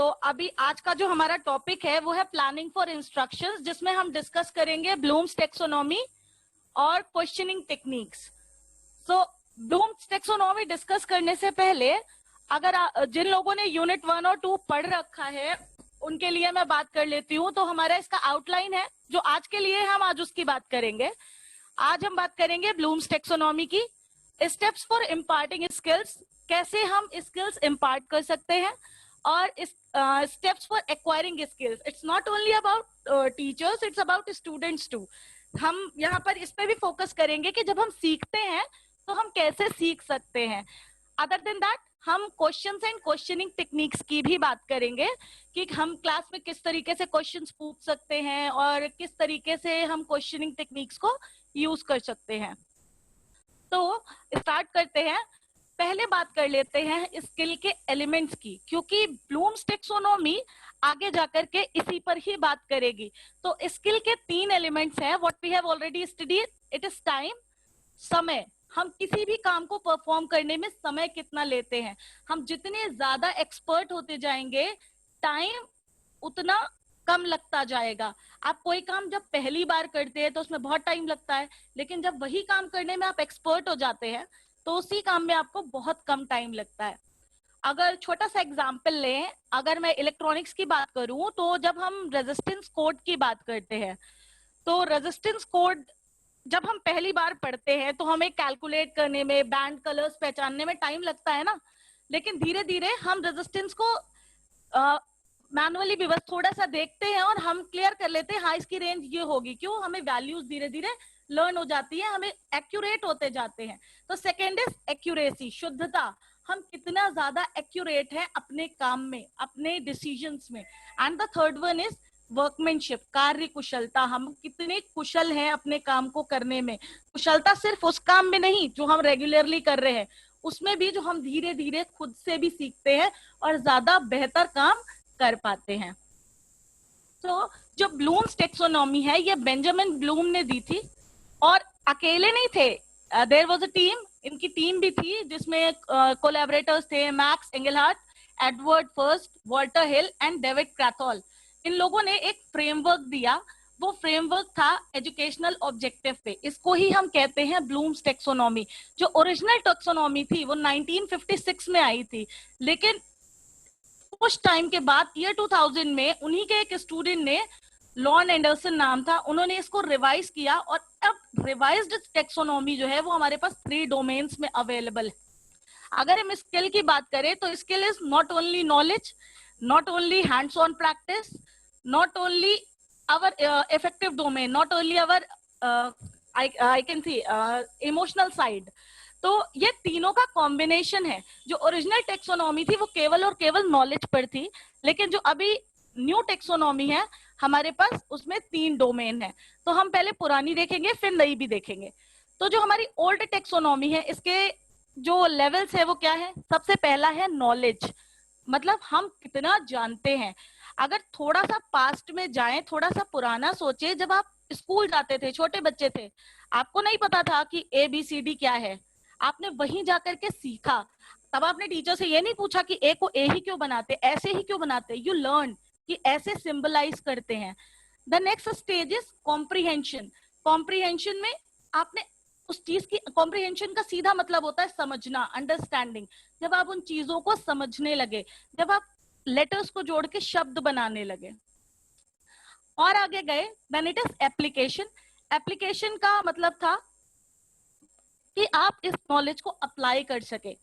अभी आज का जो हमारा टॉपिक है वो है प्लानिंग फॉर इंस्ट्रक्शंस, जिसमें हम डिस्कस करेंगे ब्लूम्स टेक्सोनॉमी और क्वेश्चनिंग टेक्निक्स। सो ब्लूम्स टेक्सोनॉमी डिस्कस करने से पहले अगर जिन लोगों ने यूनिट 1 और 2 पढ़ रखा है उनके लिए मैं बात कर लेती हूँ। तो हमारा इसका आउटलाइन है जो आज के लिए हम आज उसकी बात करेंगे। आज हम बात करेंगे ब्लूम्स टेक्सोनॉमी की, स्टेप्स फॉर इम्पार्टिंग स्किल्स, कैसे हम स्किल्स इम्पार्ट कर सकते हैं, और steps for acquiring skills. It's not only about teachers, it's about students too. हम यहाँ पर इस पे भी फोकस करेंगे कि जब हम सीखते हैं तो हम कैसे सीख सकते हैं। अदर देन दैट हम क्वेश्चंस एंड क्वेश्चनिंग टेक्निक्स की भी बात करेंगे कि हम क्लास में किस तरीके से क्वेश्चंस पूछ सकते हैं और किस तरीके से हम क्वेश्चनिंग टेक्निक्स को यूज कर सकते हैं। तो स्टार्ट करते हैं। पहले बात कर लेते हैं स्किल के एलिमेंट्स की, क्योंकि ब्लूम्स टेक्सोनॉमी आगे जाकर के इसी पर ही बात करेगी। तो स्किल के 3 एलिमेंट्स हैं, what we have already studied. It is time, समय। हम किसी भी काम को परफॉर्म करने में समय कितना लेते हैं। हम जितने ज्यादा एक्सपर्ट होते जाएंगे टाइम उतना कम लगता जाएगा। आप कोई काम जब पहली बार करते हैं तो उसमें बहुत टाइम लगता है, लेकिन जब वही काम करने में आप एक्सपर्ट हो जाते हैं तो उसी काम में आपको बहुत कम टाइम लगता है। अगर छोटा सा एग्जांपल लें, अगर मैं इलेक्ट्रॉनिक्स की बात करूं तो जब हम रेजिस्टेंस कोड की बात करते हैं तो रेजिस्टेंस कोड जब हम पहली बार पढ़ते हैं तो हमें कैलकुलेट करने में, बैंड कलर्स पहचानने में टाइम लगता है ना। लेकिन धीरे धीरे हम रेजिस्टेंस को मैनुअली भी बस थोड़ा सा देखते हैं और हम क्लियर कर लेते हैं, हाँ इसकी रेंज ये होगी। क्यों? हमें वैल्यूज धीरे धीरे लर्न हो जाती है, हमें एक्यूरेट होते जाते हैं। तो सेकेंड इज एक्यूरेसी, शुद्धता। हम कितना ज्यादा एक्यूरेट है अपने काम में, अपने डिसीजंस में। And the third one is workmanship, कार्य कुशलता। हम कितने कुशल हैं अपने काम को करने में। कुशलता सिर्फ उस काम में नहीं जो हम रेगुलरली कर रहे हैं, उसमें भी जो हम धीरे धीरे खुद से भी सीखते हैं और ज्यादा बेहतर काम कर पाते हैं। तो जो ब्लूम्स टेक्सोनॉमी है ये बेंजामिन ब्लूम ने दी थी, और अकेले नहीं थे, देयर वाज अ टीम। इनकी टीम भी थी जिसमें कोलैबोरेटर्स थे Max Engelhart, Edward Furst, Walter Hill and David Krathwohl. इन लोगों ने एक फ्रेमवर्क दिया, वो फ्रेमवर्क था एजुकेशनल ऑब्जेक्टिव पे। इसको ही हम कहते हैं ब्लूम्स टेक्सोनॉमी। जो ओरिजिनल टेक्सोनॉमी थी वो 1956 में आई थी, लेकिन कुछ टाइम के बाद ईयर 2000 में उन्हीं के एक स्टूडेंट ने, लॉन एंडरसन नाम था, उन्होंने इसको रिवाइज किया और अब रिवाइज्ड टेक्सोनॉमी जो है वो हमारे पास 3 डोमेन्स में अवेलेबल है। अगर हम स्किल की बात करें तो skill is not only knowledge, not only hands on practice, not only our affective domain, not only our I can see emotional side. तो ये तीनों का कॉम्बिनेशन है। जो ओरिजिनल टेक्सोनॉमी थी वो केवल और केवल नॉलेज पर थी, लेकिन जो अभी न्यू टेक्सोनॉमी है हमारे पास उसमें 3 डोमेन है। तो हम पहले पुरानी देखेंगे फिर नई भी देखेंगे। तो जो हमारी ओल्ड टेक्सोनॉमी है इसके जो लेवल्स है वो क्या है? सबसे पहला है नॉलेज, मतलब हम कितना जानते हैं। अगर थोड़ा सा पास्ट में जाएं, थोड़ा सा पुराना सोचे, जब आप स्कूल जाते थे, छोटे बच्चे थे, आपको नहीं पता था कि ABCD क्या है, आपने वहीं जाकर के सीखा। तब आपने टीचर से ये नहीं पूछा कि ए को ए ही क्यों बनाते, ऐसे ही क्यों बनाते। यू लर्न कि ऐसे सिंबलाइज करते हैं। The next stage is comprehension. Comprehension में आपने उस चीज की, कॉम्प्रिहेंशन का सीधा मतलब होता है समझना, अंडरस्टैंडिंग। जब आप उन चीजों को समझने लगे, जब आप लेटर्स को जोड़ के शब्द बनाने लगे और आगे गए, then it is application. Application का मतलब था कि आप इस नॉलेज को अप्लाई कर सके।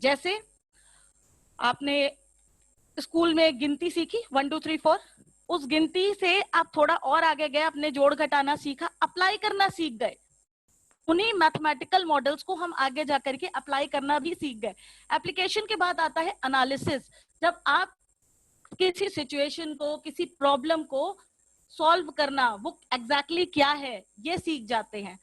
जैसे आपने स्कूल में गिनती सीखी 1 2 3 4, उस गिनती से आप थोड़ा और आगे गए, अपने जोड़ घटाना सीखा, अप्लाई करना सीख गए। उन्हीं मैथमेटिकल मॉडल्स को हम आगे जाकर के अप्लाई करना भी सीख गए। एप्लीकेशन के बाद आता है एनालिसिस। जब आप किसी सिचुएशन को, किसी प्रॉब्लम को सॉल्व करना, वो एग्जैक्टली क्या है ये सीख जाते हैं।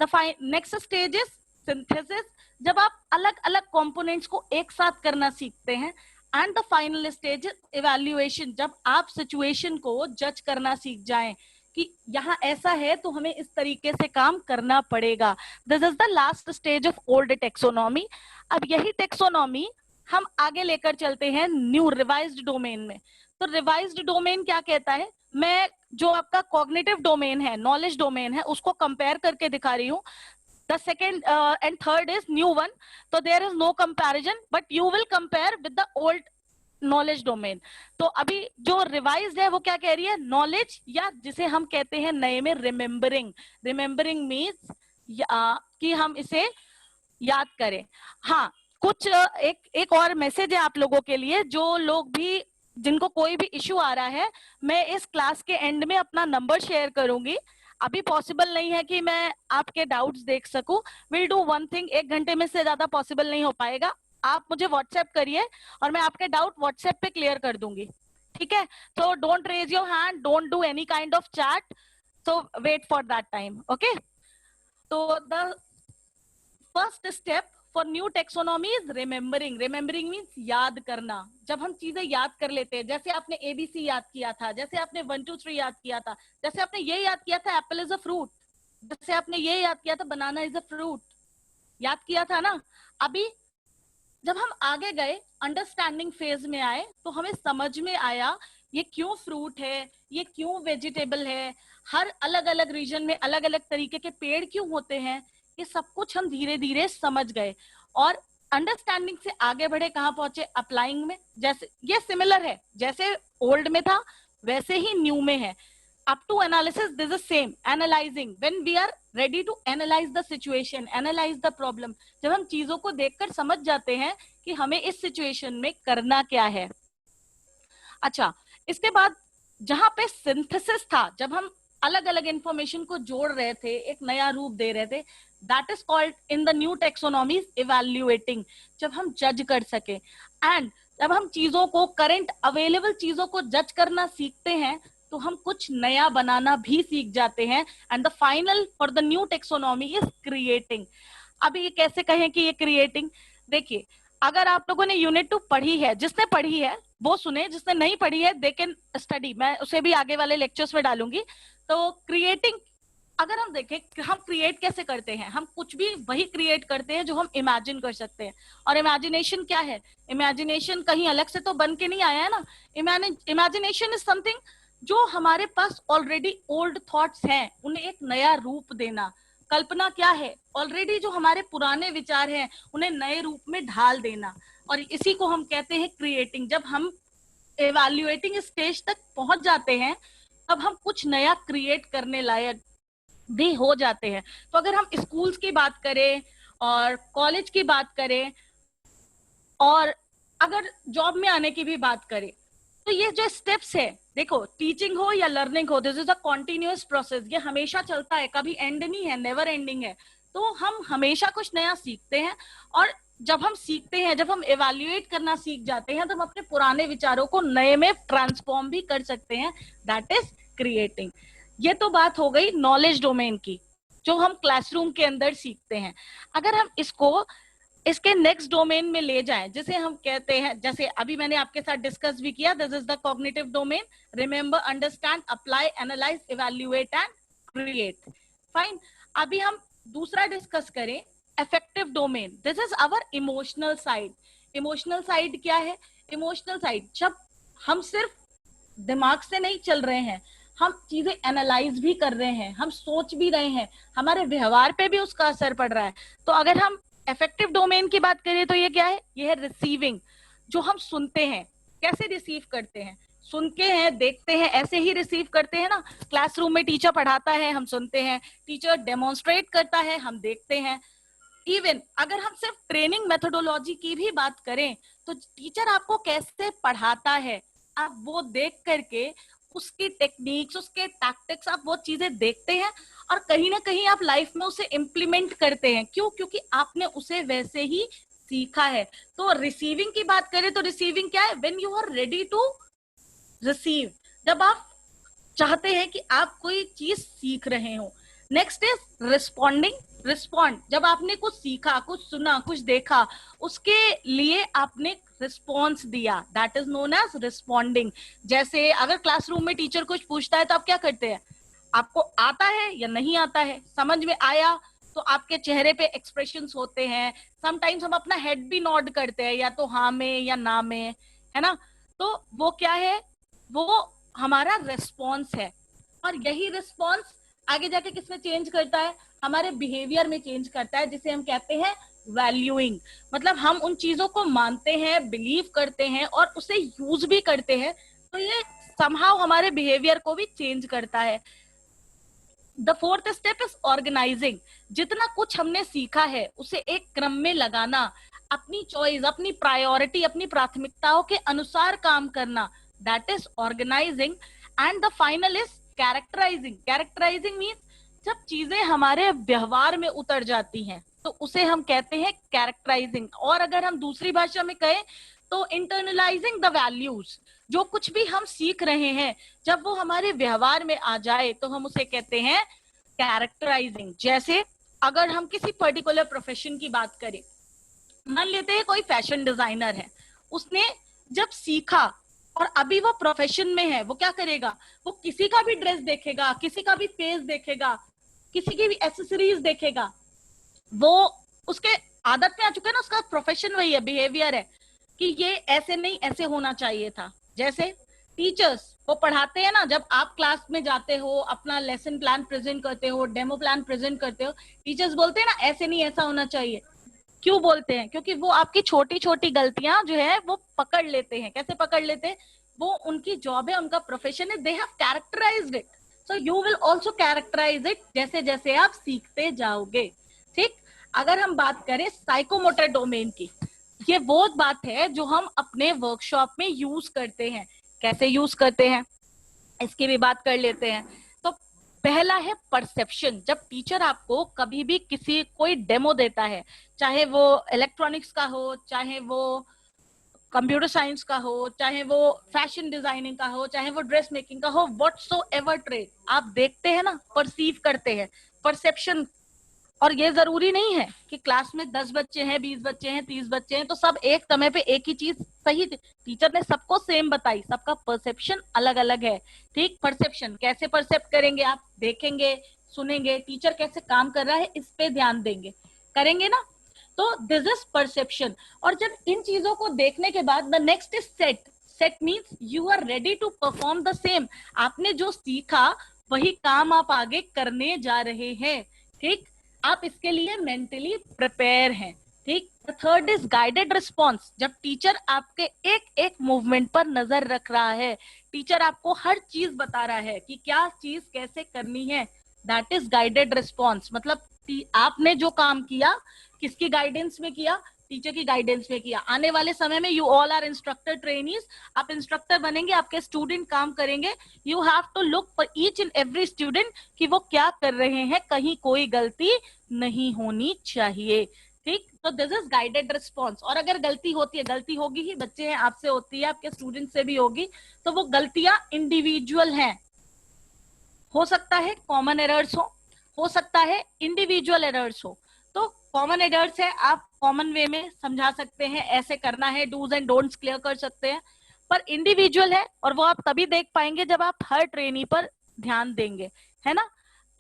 The next stage is synthesis. जब आप अलग अलग कंपोनेंट्स को एक साथ करना सीखते हैं। And the final stage evaluation, जब आप सिचुएशन को जज करना सीख जाएं कि यहाँ ऐसा है तो हमें इस तरीके से काम करना पड़ेगा। This is the last stage of old taxonomy. अब यही टेक्सोनॉमी हम आगे लेकर चलते हैं न्यू रिवाइज्ड डोमेन में। तो रिवाइज्ड डोमेन क्या कहता है, मैं जो आपका कॉग्निटिव डोमेन है, नॉलेज डोमेन है, उसको कंपेयर करके दिखा रही हूँ। The second and third is new one. So there is no comparison, but you will compare with the old knowledge domain. तो अभी जो रिवाइज है वो क्या कह रही है, नॉलेज, या जिसे हम कहते हैं नए में रिमेम्बरिंग। रिमेम्बरिंग मीन्स कि हम इसे याद करें। हाँ, कुछ एक और मैसेज है आप लोगों के लिए, जो लोग भी जिनको कोई भी इश्यू आ रहा है, मैं इस क्लास के एंड में अपना नंबर शेयर करूंगी। अभी पॉसिबल नहीं है कि मैं आपके डाउट्स देख सकूं। विल डू वन थिंग, 1 घंटे में से ज्यादा पॉसिबल नहीं हो पाएगा। आप मुझे व्हाट्सएप करिए और मैं आपके डाउट व्हाट्सएप पे क्लियर कर दूंगी, ठीक है? तो don't raise your hand, don't do any kind of chat, so wait for that time, okay? तो the first step for new taxonomy is remembering. Remembering means याद करना। जब हम चीजें याद कर लेते हैं, जैसे आपने एबीसी याद किया था, जैसे आपने 1 2 3 याद किया था, जैसे आपने ये याद किया था एप्पल इज अ फ्रूट, जैसे आपने ये याद किया था बनाना इज अ फ्रूट, याद किया था ना? अभी जब हम आगे गए, अंडरस्टैंडिंग फेज में आए, तो हमें समझ में आया ये क्यों फ्रूट है, ये क्यों वेजिटेबल है, हर अलग अलग रीजन में अलग अलग तरीके के पेड़ क्यों होते हैं, ये सब कुछ हम धीरे धीरे समझ गए। और अंडरस्टैंडिंग से आगे बढ़े, कहाँ पहुंचे, अप्लाइंग में। जैसे ये सिमिलर है, जैसे ओल्ड में था वैसे ही न्यू में है। up to analysis this is same, analyzing, when we are ready to analyze the situation, analyze the problem, जब हम चीजों को देखकर समझ जाते हैं कि हमें इस सिचुएशन में करना क्या है। अच्छा, इसके बाद जहां पे सिंथेसिस था, जब हम अलग अलग इंफॉर्मेशन को जोड़ रहे थे, एक नया रूप दे रहे थे, that is called in the new taxonomy evaluating. जब हम जज कर सके, एंड जब हम चीजों को, करंट अवेलेबल चीजों को जज करना सीखते हैं, तो हम कुछ नया बनाना भी सीख जाते हैं। And the final for the new taxonomy is creating. अभी ये कैसे कहें कि ये क्रिएटिंग, देखिए, अगर आप लोगों ने यूनिट 2 पढ़ी है, जिसने पढ़ी है वो सुने, जिसने नहीं पढ़ी है दे कैन स्टडी, मैं उसे भी आगे वाले लेक्चर्स में डालूंगी। तो क्रिएटिंग, अगर हम देखें हम क्रिएट कैसे करते हैं, हम कुछ भी वही क्रिएट करते हैं जो हम इमेजिन कर सकते हैं। और इमेजिनेशन क्या है, इमेजिनेशन कहीं अलग से तो बन के नहीं आया है ना। इमेजिनेशन इज समथिंग जो हमारे पास ऑलरेडी ओल्ड थॉट्स हैं, उन्हें एक नया रूप देना। कल्पना क्या है, ऑलरेडी जो हमारे पुराने विचार हैं उन्हें नए रूप में ढाल देना, और इसी को हम कहते हैं क्रिएटिंग। जब हम एवैल्यूएटिंग स्टेज तक पहुंच जाते हैं, तब हम कुछ नया क्रिएट करने लायक भी हो जाते हैं। तो अगर हम स्कूल्स की बात करें और कॉलेज की बात करें और अगर जॉब में आने की भी बात करें, तो ये जो स्टेप्स है, देखो, टीचिंग हो या लर्निंग हो, this is a continuous process, ये हमेशा चलता है, कभी एंड नहीं है, नेवर एंडिंग है। तो हम हमेशा कुछ नया सीखते हैं, और जब हम सीखते हैं, जब हम एवेल्युएट करना सीख जाते हैं, तो हम अपने पुराने विचारों को नए में ट्रांसफॉर्म भी कर सकते हैं, दैट इज क्रिएटिंग। ये तो बात हो गई नॉलेज डोमेन की, जो हम क्लासरूम के अंदर सीखते हैं। अगर हम इसको इसके नेक्स्ट डोमेन में ले जाएं, जिसे हम कहते हैं, जैसे अभी मैंने आपके साथ डिस्कस भी किया, this is the cognitive domain, remember, understand, apply, analyse, evaluate and create. Fine, अभी हम दूसरा डिस्कस करें, affective domain, this is our emotional side. Emotional side क्या है, इमोशनल साइड जब हम सिर्फ दिमाग से नहीं चल रहे हैं, हम चीजें एनालाइज भी कर रहे हैं, हम सोच भी रहे हैं, हमारे व्यवहार पे भी उसका असर पड़ रहा है। तो अगर हम इफेक्टिव डोमेन की बात करें तो ये क्या है, ये है रिसीविंग। जो हम सुनते हैं, कैसे रिसीव करते हैं, सुनते हैं, देखते हैं, ऐसे ही रिसीव करते हैं ना। क्लासरूम में टीचर पढ़ाता है, हम सुनते हैं, टीचर डेमोन्स्ट्रेट करता है, हम देखते हैं। इवन अगर हम सिर्फ ट्रेनिंग मेथोडोलॉजी की भी बात करें, तो टीचर आपको कैसे पढ़ाता है, आप वो देख करके उसकी टेक्निक्स, उसके टैक्टिक्स, आप वो चीजें देखते हैं, और कहीं ना कहीं आप लाइफ में उसे इम्प्लीमेंट करते हैं। क्यों? क्योंकि आपने उसे वैसे ही सीखा है। तो रिसीविंग की बात करें तो रिसीविंग क्या है, when you are ready to receive, जब आप चाहते हैं कि आप कोई चीज सीख रहे हो। नेक्स्ट इज रिस्पॉन्डिंग, रिस्पॉन्ड, जब आपने कुछ सीखा, कुछ सुना, कुछ देखा, उसके लिए आपने रिस्पॉन्स दिया, that is known as responding. जैसे अगर क्लासरूम में टीचर कुछ पूछता है तो आप क्या करते हैं, आपको आता है या नहीं आता है, समझ में आया तो आपके चेहरे पे एक्सप्रेशंस होते हैं, समटाइम्स हम अपना हेड भी नॉड करते हैं, या तो हाँ में या ना में, है ना। तो वो क्या है, वो हमारा रिस्पॉन्स है, और यही रिस्पॉन्स आगे जाके किसमें चेंज करता है, हमारे बिहेवियर में चेंज करता है, जिसे हम कहते हैं वैल्यूइंग। मतलब हम उन चीजों को मानते हैं, बिलीव करते हैं और उसे यूज भी करते हैं, तो ये समहाउ हमारे बिहेवियर को भी चेंज करता है। The fourth step is organising. जितना कुछ हमने सीखा है उसे एक क्रम में लगाना, अपनी चॉइस, अपनी प्रायोरिटी, अपनी प्राथमिकताओं के अनुसार काम करना, that is organising. And the final is characterising. Characterising means जब चीजें हमारे व्यवहार में उतर जाती हैं तो उसे हम कहते हैं कैरेक्टराइजिंग। और अगर हम दूसरी भाषा में कहें तो इंटरनलाइजिंग द वैल्यूज। जो कुछ भी हम सीख रहे हैं जब वो हमारे व्यवहार में आ जाए तो हम उसे कहते हैं कैरेक्टराइजिंग। जैसे अगर हम किसी पर्टिकुलर प्रोफेशन की बात करें, मान लेते हैं कोई फैशन डिजाइनर है, उसने जब सीखा और अभी वो प्रोफेशन में है, वो क्या करेगा, वो किसी का भी ड्रेस देखेगा, किसी का भी फेस देखेगा, किसी की भी एसेसरीज देखेगा, वो उसके आदत में आ चुका है ना, उसका प्रोफेशन वही है, बिहेवियर है कि ये ऐसे नहीं ऐसे होना चाहिए था। जैसे टीचर्स वो पढ़ाते हैं ना, जब आप क्लास में जाते हो, अपना लेसन प्लान प्रेजेंट करते हो, डेमो प्लान प्रेजेंट करते हो, टीचर्स बोलते हैं ना ऐसे नहीं ऐसा होना चाहिए। क्यों बोलते हैं, क्योंकि वो आपकी छोटी छोटी गलतियां जो है वो पकड़ लेते हैं। कैसे पकड़ लेते हैं, वो उनकी जॉब है, उनका प्रोफेशन है, they have characterised it, so you will also characterise it जैसे जैसे आप सीखते जाओगे। ठीक। अगर हम बात करें साइकोमोटर डोमेन की, ये वो बात है जो हम अपने वर्कशॉप में यूज करते हैं। कैसे यूज करते हैं इसकी भी बात कर लेते हैं। तो पहला है परसेप्शन। जब टीचर आपको कभी भी किसी कोई डेमो देता है, चाहे वो इलेक्ट्रॉनिक्स का हो, चाहे वो कंप्यूटर साइंस का हो, चाहे वो फैशन डिजाइनिंग का हो, चाहे वो ड्रेस मेकिंग का हो, व्हाटसोएवर ट्रेड, आप देखते हैं ना, परसीव करते हैं, परसेप्शन। और ये जरूरी नहीं है कि क्लास में 10 बच्चे हैं, 20 बच्चे हैं, 30 बच्चे हैं तो सब एक समय पे एक ही चीज सही टीचर ने सबको सेम बताई, सबका परसेप्शन अलग अलग है। ठीक। परसेप्शन कैसे परसेप्ट करेंगे, आप देखेंगे, सुनेंगे, टीचर कैसे काम कर रहा है इस पे ध्यान देंगे, करेंगे ना। तो दिस इज परसेप्शन। और जब इन चीजों को देखने के बाद the next is set. Set means you are ready to perform the same. आपने जो सीखा वही काम आप आगे करने जा रहे हैं। ठीक। आप इसके लिए मेंटली प्रिपेयर हैं। ठीक। Third is guided response. जब टीचर आपके एक एक मूवमेंट पर नजर रख रहा है, टीचर आपको हर चीज बता रहा है कि क्या चीज कैसे करनी है, दैट इज गाइडेड रिस्पॉन्स। मतलब आपने जो काम किया किसकी गाइडेंस में किया, टीचर की गाइडेंस में किया। आने वाले समय में you all are instructor trainees, आप इंस्ट्रक्टर बनेंगे, आपके स्टूडेंट काम करेंगे, you have to look for each and every student कि वो क्या कर रहे हैं, कहीं कोई गलती नहीं होनी चाहिए। ठीक। तो दिस इज गाइडेड रिस्पॉन्स। और अगर गलती होती है, गलती होगी ही, बच्चे हैं, आपसे होती है, आपके स्टूडेंट से भी होगी, तो वो गलतियां इंडिविजुअल हैं। हो सकता है कॉमन एरर्स हो सकता है इंडिविजुअल एरर्स हो। तो कॉमन एरर्स है, आप कॉमन वे में समझा सकते हैं, ऐसे करना है, डूज एंड डोंट्स क्लियर कर सकते हैं। पर इंडिविजुअल है और वो आप तभी देख पाएंगे जब आप हर ट्रेनी पर ध्यान देंगे, है ना।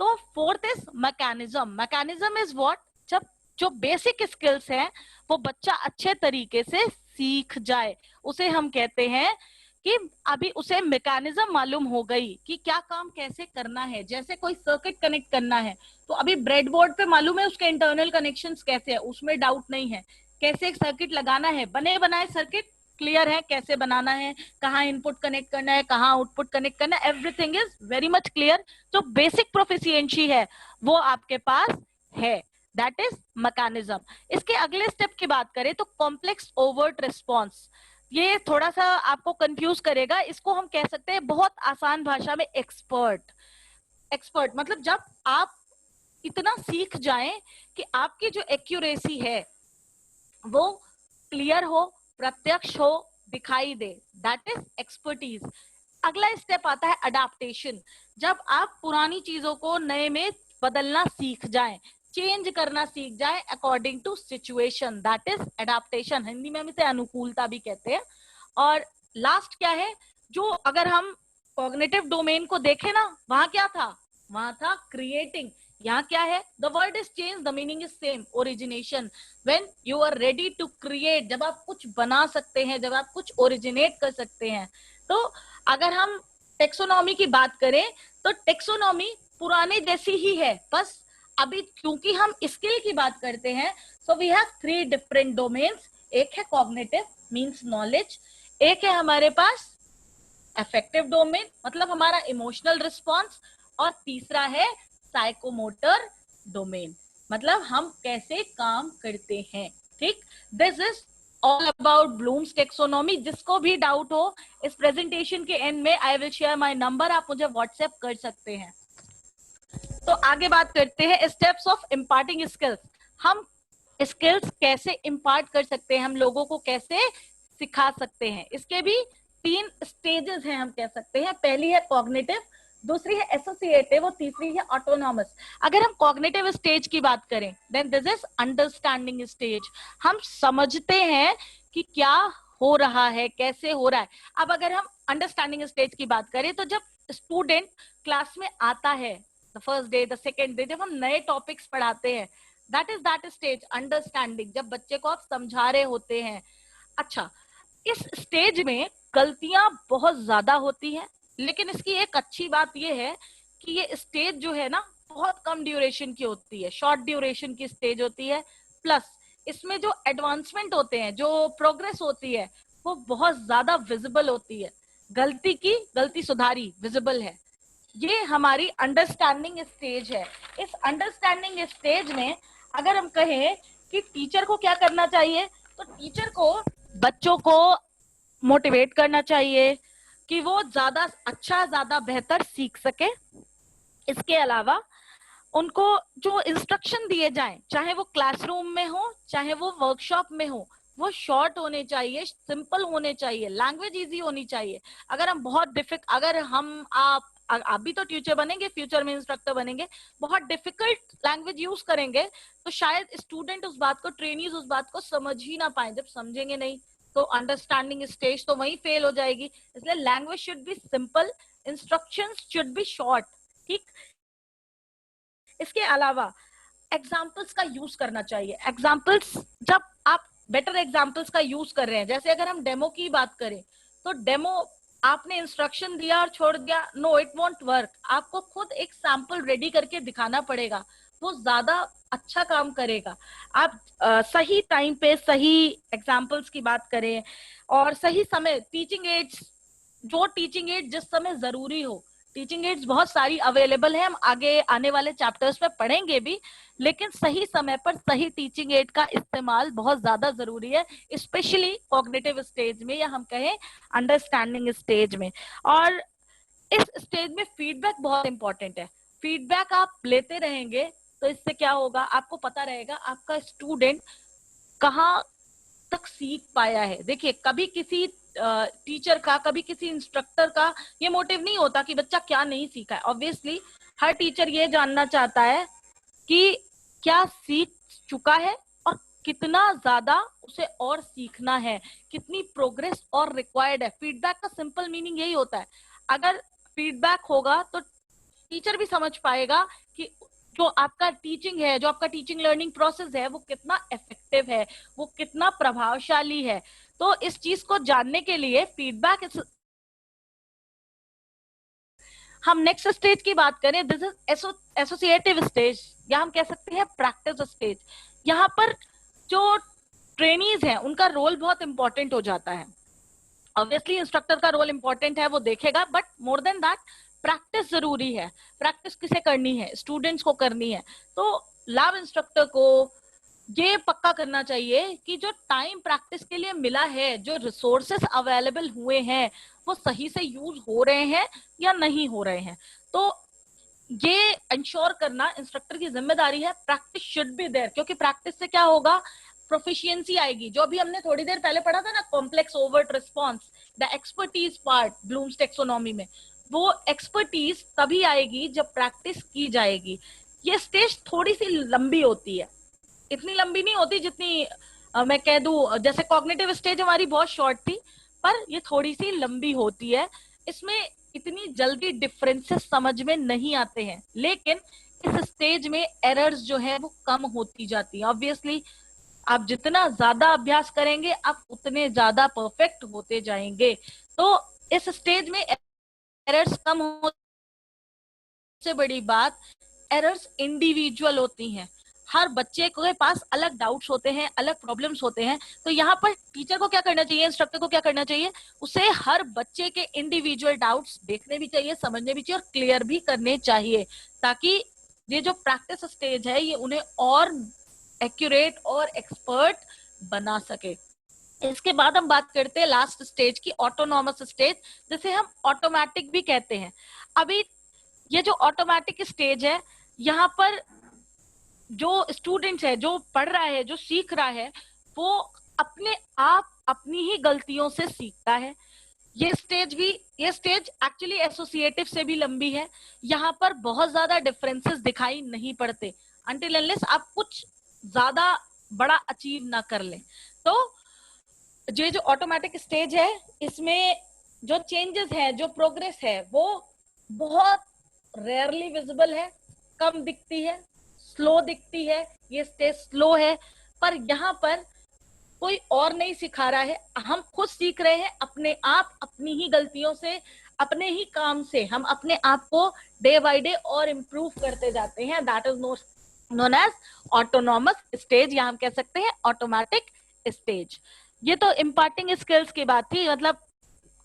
तो fourth is mechanism. Mechanism is what, जब जो बेसिक स्किल्स हैं वो बच्चा अच्छे तरीके से सीख जाए, उसे हम कहते हैं कि अभी उसे मैकेनिज्म मालूम हो गई कि क्या काम कैसे करना है। जैसे कोई सर्किट कनेक्ट करना है तो अभी ब्रेड बोर्ड पे मालूम है उसके इंटरनल कनेक्शंस कैसे है, उसमें डाउट नहीं है। कैसे एक सर्किट लगाना है, बने बनाए सर्किट क्लियर है, कैसे बनाना है, कहाँ इनपुट कनेक्ट करना है, कहाँ आउटपुट कनेक्ट करना है, everything is very much clear. जो बेसिक प्रोफिशिएंसी है वो आपके पास है, दैट इज मैकेनिज्म। इसके अगले स्टेप की बात करें तो कॉम्प्लेक्स ओवर्ट रिस्पॉन्स। ये थोड़ा सा आपको कंफ्यूज करेगा, इसको हम कह सकते हैं बहुत आसान भाषा में एक्सपर्ट। एक्सपर्ट मतलब जब आप इतना सीख जाएं कि आपकी जो एक्यूरेसी है वो क्लियर हो, प्रत्यक्ष हो, दिखाई दे, दैट इज एक्सपर्टीज। अगला स्टेप आता है अडाप्टेशन। जब आप पुरानी चीजों को नए में बदलना सीख जाएं, चेंज करना सीख जाएं according to situation, that is adaptation. Hindi में हम इसे अनुकूलता भी कहते हैं। और लास्ट क्या है, जो अगर हम कॉग्निटिव डोमेन को देखें ना, वहां क्या था, वहां था क्रिएटिंग, यहाँ क्या है, the word is change, the meaning is same, origination, when you are ready to create, जब आप कुछ बना सकते हैं, जब आप कुछ ओरिजिनेट कर सकते हैं। तो अगर हम टेक्सोनॉमी की बात करें तो टेक्सोनॉमी पुराने जैसी ही है, बस अभी क्योंकि हम स्किल की बात करते हैं, so we have 3 different domains. एक है कॉग्निटिव मींस नॉलेज, एक है हमारे पास अफेक्टिव डोमेन मतलब हमारा इमोशनल रिस्पॉन्स, और तीसरा है साइकोमोटर डोमेन मतलब हम कैसे काम करते हैं। ठीक, this is all about blooms taxonomy. जिसको भी डाउट हो इस प्रेजेंटेशन के एंड में आई विल शेयर माय नंबर, आप मुझे व्हाट्सएप कर सकते हैं। तो आगे बात करते हैं स्टेप्स ऑफ इम्पार्टिंग स्किल्स। हम स्किल्स कैसे इम्पार्ट कर सकते हैं, हम लोगों को कैसे सिखा सकते हैं। इसके भी 3 स्टेजेस हैं हम कह सकते हैं। पहली है कॉग्निटिव, दूसरी है एसोसिएटिव और तीसरी है ऑटोनॉमस। अगर हम कॉग्निटिव स्टेज की बात करें then this is understanding stage. हम समझते हैं कि क्या हो रहा है, कैसे हो रहा है। अब अगर हम अंडरस्टैंडिंग स्टेज की बात करें तो जब स्टूडेंट क्लास में आता है, the first day the second day, जब हम नए टॉपिक्स पढ़ाते हैं, that is that stage understanding, जब बच्चे को आप समझा रहे होते हैं। अच्छा, इस स्टेज में गलतियां बहुत ज्यादा होती हैं, लेकिन इसकी एक अच्छी बात यह है कि ये स्टेज जो है ना बहुत कम ड्यूरेशन की होती है, शॉर्ट ड्यूरेशन की स्टेज होती है। प्लस इसमें जो एडवांसमेंट होते हैं, जो प्रोग्रेस होती है, वो बहुत ज्यादा विजिबल होती है। गलती सुधारी विजिबल है। ये हमारी अंडरस्टैंडिंग स्टेज है। इस अंडरस्टैंडिंग स्टेज में अगर हम कहें कि टीचर को क्या करना चाहिए, तो टीचर को बच्चों को मोटिवेट करना चाहिए कि वो ज्यादा अच्छा, ज्यादा बेहतर सीख सके। इसके अलावा उनको जो इंस्ट्रक्शन दिए जाएं, चाहे वो क्लासरूम में हो चाहे वो वर्कशॉप में हो, वो शॉर्ट होने चाहिए, सिंपल होने चाहिए, लैंग्वेज इजी होनी चाहिए। अगर हम अगर हम आप भी तो टीचर बनेंगे, फ्यूचर में इंस्ट्रक्टर बनेंगे, बहुत डिफिकल्ट लैंग्वेज यूज करेंगे तो शायद स्टूडेंट उस बात को, ट्रेनीज उस बात को समझ ही ना पाए। जब समझेंगे नहीं तो अंडरस्टैंडिंग स्टेज तो वहीं फेल हो जाएगी। इसलिए language should be simple, instructions should be short. ठीक, इसके अलावा एग्जाम्पल्स का यूज करना चाहिए। एग्जाम्पल्स, जब आप बेटर एग्जाम्पल्स का यूज कर रहे हैं, जैसे अगर हम डेमो की बात करें तो डेमो आपने इंस्ट्रक्शन दिया और छोड़ दिया, नो इट वॉन्ट वर्क। आपको खुद एक सैंपल रेडी करके दिखाना पड़ेगा, वो ज्यादा अच्छा काम करेगा। आप सही टाइम पे सही एग्जाम्पल्स की बात करें और सही समय, टीचिंग एड्स, जो टीचिंग एड जिस समय जरूरी हो, टीचिंग एड्स बहुत सारी अवेलेबल है, हम आगे आने वाले चैप्टर्स में पढ़ेंगे भी, लेकिन सही समय पर सही टीचिंग एड का इस्तेमाल बहुत ज्यादा जरूरी है, स्पेशली कॉग्निटिव स्टेज में या हम कहें अंडरस्टैंडिंग स्टेज में। और इस स्टेज में फीडबैक बहुत इंपॉर्टेंट है। फीडबैक आप लेते रहेंगे तो इससे क्या होगा, आपको पता रहेगा आपका स्टूडेंट कहाँ तक सीख पाया है। देखिए, कभी किसी टीचर का, कभी किसी इंस्ट्रक्टर का ये मोटिव नहीं होता कि बच्चा क्या नहीं सीखा है। ऑब्वियसली हर टीचर ये जानना चाहता है कि क्या सीख चुका है और कितना ज्यादा उसे और सीखना है, कितनी प्रोग्रेस और रिक्वायर्ड है। फीडबैक का सिंपल मीनिंग यही होता है। अगर फीडबैक होगा तो टीचर भी समझ पाएगा कि जो आपका टीचिंग है, जो आपका टीचिंग लर्निंग प्रोसेस है, वो कितना इफेक्टिव है, वो कितना प्रभावशाली है। तो इस चीज को जानने के लिए फीडबैक, हम नेक्स्ट स्टेज की बात करें, दिस इज एसोसिएटिव स्टेज या हम कह सकते हैं प्रैक्टिस स्टेज। यहाँ पर जो ट्रेनीज हैं उनका रोल बहुत इंपॉर्टेंट हो जाता है। ऑब्वियसली इंस्ट्रक्टर का रोल इंपॉर्टेंट है, वो देखेगा, but more than that practice जरूरी है। प्रैक्टिस किसे करनी है, स्टूडेंट्स को करनी है। तो लैब इंस्ट्रक्टर को ये पक्का करना चाहिए कि जो टाइम प्रैक्टिस के लिए मिला है, जो रिसोर्सेस अवेलेबल हुए हैं, वो सही से यूज हो रहे हैं या नहीं हो रहे हैं। तो ये इंश्योर करना इंस्ट्रक्टर की जिम्मेदारी है। प्रैक्टिस शुड बी देयर, क्योंकि प्रैक्टिस से क्या होगा, प्रोफिशिएंसी आएगी। जो अभी हमने थोड़ी देर पहले पढ़ा था ना, complex overt response, the expertise part blooms taxonomy में, वो एक्सपर्टीज तभी आएगी जब प्रैक्टिस की जाएगी। ये स्टेज थोड़ी सी लंबी होती है, इतनी लंबी नहीं होती जितनी मैं कह दूं, जैसे कॉग्निटिव स्टेज हमारी बहुत शॉर्ट थी, पर ये थोड़ी सी लंबी होती है। इसमें इतनी जल्दी डिफरेंसेस समझ में नहीं आते हैं, लेकिन इस स्टेज में एरर्स जो है वो कम होती जाती है। ऑब्वियसली आप जितना ज्यादा अभ्यास करेंगे आप उतने ज्यादा परफेक्ट होते जाएंगे। तो इस स्टेज में एरर्स कम हो, सबसे बड़ी बात, एरर्स इंडिविजुअल होती हैं। हर बच्चे के पास अलग डाउट्स होते हैं, अलग प्रॉब्लम्स होते हैं। तो यहाँ पर टीचर को क्या करना चाहिए, इंस्ट्रक्टर को क्या करना चाहिए, उसे हर बच्चे के इंडिविजुअल डाउट्स देखने भी चाहिए, समझने भी चाहिए और क्लियर भी करने चाहिए, ताकि ये जो प्रैक्टिस स्टेज है ये उन्हें और एक्यूरेट और एक्सपर्ट बना सके। इसके बाद हम बात करते हैं लास्ट स्टेज की, ऑटोनॉमस स्टेज, जिसे हम ऑटोमेटिक भी कहते हैं। अभी ये जो ऑटोमेटिक स्टेज है, यहाँ पर जो स्टूडेंट है, जो पढ़ रहा है, जो सीख रहा है, वो अपने आप अपनी ही गलतियों से सीखता है। ये स्टेज एक्चुअली एसोसिएटिव से भी लंबी है। यहाँ पर बहुत ज्यादा डिफरेंसेस दिखाई नहीं पड़ते अनटिल अनलेस आप कुछ ज्यादा बड़ा अचीव ना कर लें। तो ये जो ऑटोमेटिक स्टेज है, इसमें जो चेंजेस है, जो प्रोग्रेस है, वो बहुत रेयरली विजिबल है, कम दिखती है, स्लो दिखती है। ये स्टेज स्लो है, पर यहाँ पर कोई और नहीं सिखा रहा है, हम खुद सीख रहे हैं अपने आप, अपनी ही गलतियों से, अपने ही काम से हम अपने आप को डे बाय डे और इम्प्रूव करते जाते हैं। That is known as autonomous stage, या हम कह सकते हैं ऑटोमेटिक स्टेज। ये तो इम्पार्टिंग स्किल्स की बात थी, मतलब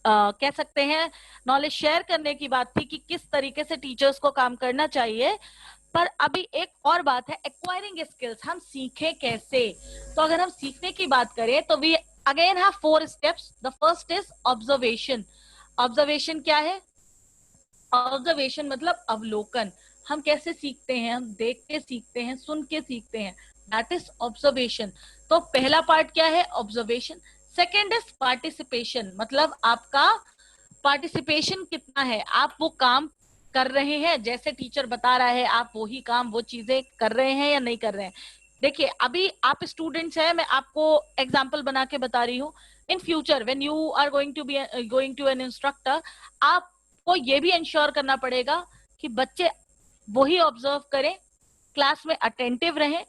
कह सकते हैं नॉलेज शेयर करने की बात थी कि किस तरीके से टीचर्स को काम करना चाहिए। पर अभी एक और बात है, एक्वायरिंग स्किल्स, हम सीखें कैसे। तो अगर हम सीखने की बात करें तो we again have 4 steps. The first is observation. Observation क्या है? ऑब्जर्वेशन मतलब अवलोकन। हम कैसे सीखते हैं? हम देख के सीखते हैं, सुन के सीखते हैं, दैट इज ऑब्जर्वेशन। तो पहला पार्ट क्या है? ऑब्जर्वेशन। सेकेंड इज पार्टिसिपेशन, मतलब आपका पार्टिसिपेशन कितना है, आप वो काम कर रहे हैं, जैसे टीचर बता रहा है आप वही काम, वो चीजें कर रहे हैं या नहीं कर रहे हैं। देखिए अभी आप स्टूडेंट्स हैं, मैं आपको एग्जांपल बना के बता रही हूँ। In future when you are going to an instructor, आपको ये भी इंश्योर करना पड़ेगा कि बच्चे वही ऑब्जर्व करें, क्लास में अटेंटिव रहें,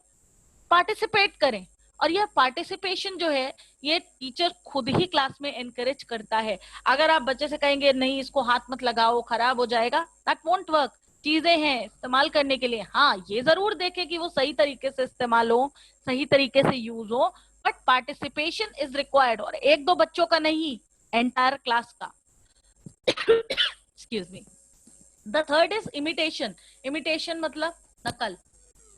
पार्टिसिपेट करें। और यह पार्टिसिपेशन जो है ये टीचर खुद ही क्लास में एनकरेज करता है। अगर आप बच्चे से कहेंगे नहीं इसको हाथ मत लगाओ खराब हो जाएगा, दैट वोंट वर्क। चीजें हैं इस्तेमाल करने के लिए, हाँ ये जरूर देखें कि वो सही तरीके से इस्तेमाल हो, सही तरीके से यूज हो, बट पार्टिसिपेशन इज रिक्वायर्ड। और एक दो बच्चों का नहीं, एंटायर क्लास का। Excuse me. The third is imitation. Imitation मतलब नकल।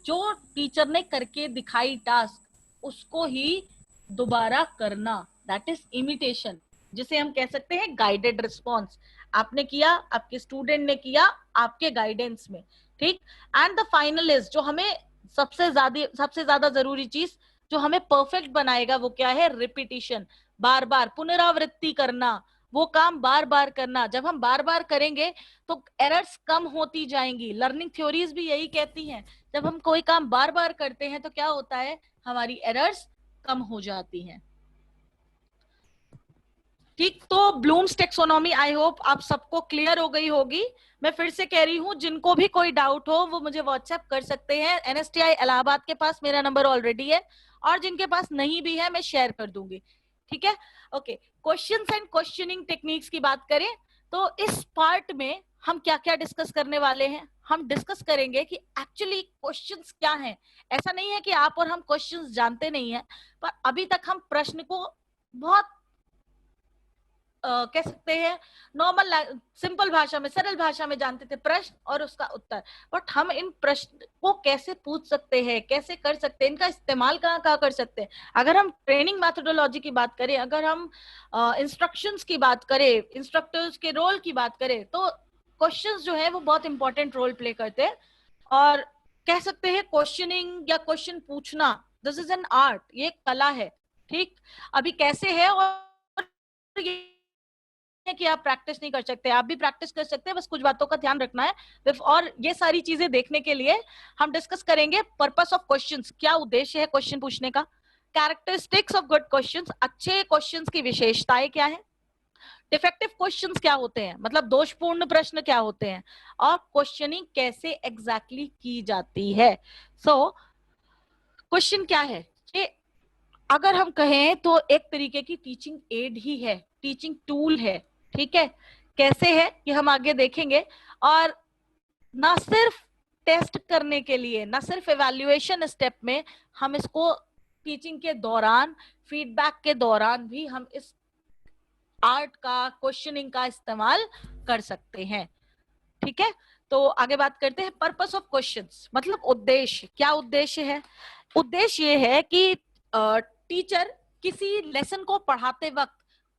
जो टीचर ने करके दिखाई टास्क, उसको ही दोबारा करना, दैट इज इमिटेशन, जिसे हम कह सकते हैं गाइडेड रिस्पॉन्स। आपने किया, आपके स्टूडेंट ने किया आपके गाइडेंस में, ठीक। एंड द फाइनल इज, जो हमें सबसे ज्यादा जरूरी चीज जो हमें परफेक्ट बनाएगा वो क्या है? रिपीटिशन। बार बार पुनरावृत्ति करना, वो काम बार बार करना। जब हम बार बार करेंगे तो एरर्स कम होती जाएंगी। लर्निंग थ्योरीज भी यही कहती हैं, जब हम कोई काम बार बार करते हैं तो क्या होता है? हमारी एरर्स कम हो जाती हैं, ठीक। तो ब्लूम्स टेक्सोनॉमी आई होप आप सबको क्लियर हो गई होगी। मैं फिर से कह रही हूँ, जिनको भी कोई डाउट हो वो मुझे व्हाट्सएप कर सकते हैं। एनएसटीआई इलाहाबाद के पास मेरा नंबर ऑलरेडी है, और जिनके पास नहीं भी है मैं शेयर कर दूंगी, ठीक है। Okay, questions and questioning techniques की बात करें तो इस पार्ट में हम क्या क्या डिस्कस करने वाले हैं? हम डिस्कस करेंगे कि एक्चुअली क्वेश्चंस क्या हैं। ऐसा नहीं है कि आप और हम क्वेश्चंस जानते नहीं है, पर अभी तक हम प्रश्न को बहुत कह सकते हैं नॉर्मल सिंपल भाषा में, सरल भाषा में जानते थे, प्रश्न और उसका उत्तर। बट हम इन प्रश्न को कैसे पूछ सकते हैं, कैसे कर सकते हैं, इनका इस्तेमाल कहाँ कहाँ कर सकते हैं। अगर हम ट्रेनिंग मैथोडोलॉजी की बात करें, अगर हम इंस्ट्रक्शंस की बात करें, इंस्ट्रक्टर्स के रोल की बात करें, तो क्वेश्चंस जो है वो बहुत इंपॉर्टेंट रोल प्ले करते हैं। और कह सकते हैं क्वेश्चनिंग या क्वेश्चन पूछना, दिस इज एन आर्ट, ये एक कला है, ठीक। अभी कैसे है, और कि आप प्रैक्टिस नहीं कर सकते, आप भी प्रैक्टिस कर सकते हैं, बस कुछ बातों का ध्यान रखना है। और ये सारी चीजें देखने के लिए हम डिस्कस करेंगे पर्पस ऑफ क्वेश्चंस, क्या उद्देश्य है क्वेश्चन पूछने का, कैरेक्टरिस्टिक्स ऑफ गुड क्वेश्चंस, अच्छे क्वेश्चंस की विशेषताएं क्या है, डिफेक्टिव क्वेश्चंस क्या होते हैं, मतलब दोषपूर्ण प्रश्न क्या होते हैं, और क्वेश्चनिंग कैसे एग्जैक्टली की जाती है। सो क्वेश्चन क्या है, ये अगर हम कहें तो एक तरीके की टीचिंग एड ही है, टीचिंग टूल है, ठीक है। कैसे है ये हम आगे देखेंगे। और ना सिर्फ टेस्ट करने के लिए, ना सिर्फ एवेल्युएशन स्टेप में, हम इसको टीचिंग के दौरान, फीडबैक के दौरान भी हम इस आर्ट का, क्वेश्चनिंग का इस्तेमाल कर सकते हैं, ठीक है। तो आगे बात करते हैं पर्पस ऑफ क्वेश्चंस, मतलब उद्देश्य। क्या उद्देश्य है? उद्देश्य ये है कि टीचर किसी लेसन को पढ़ाते वक्त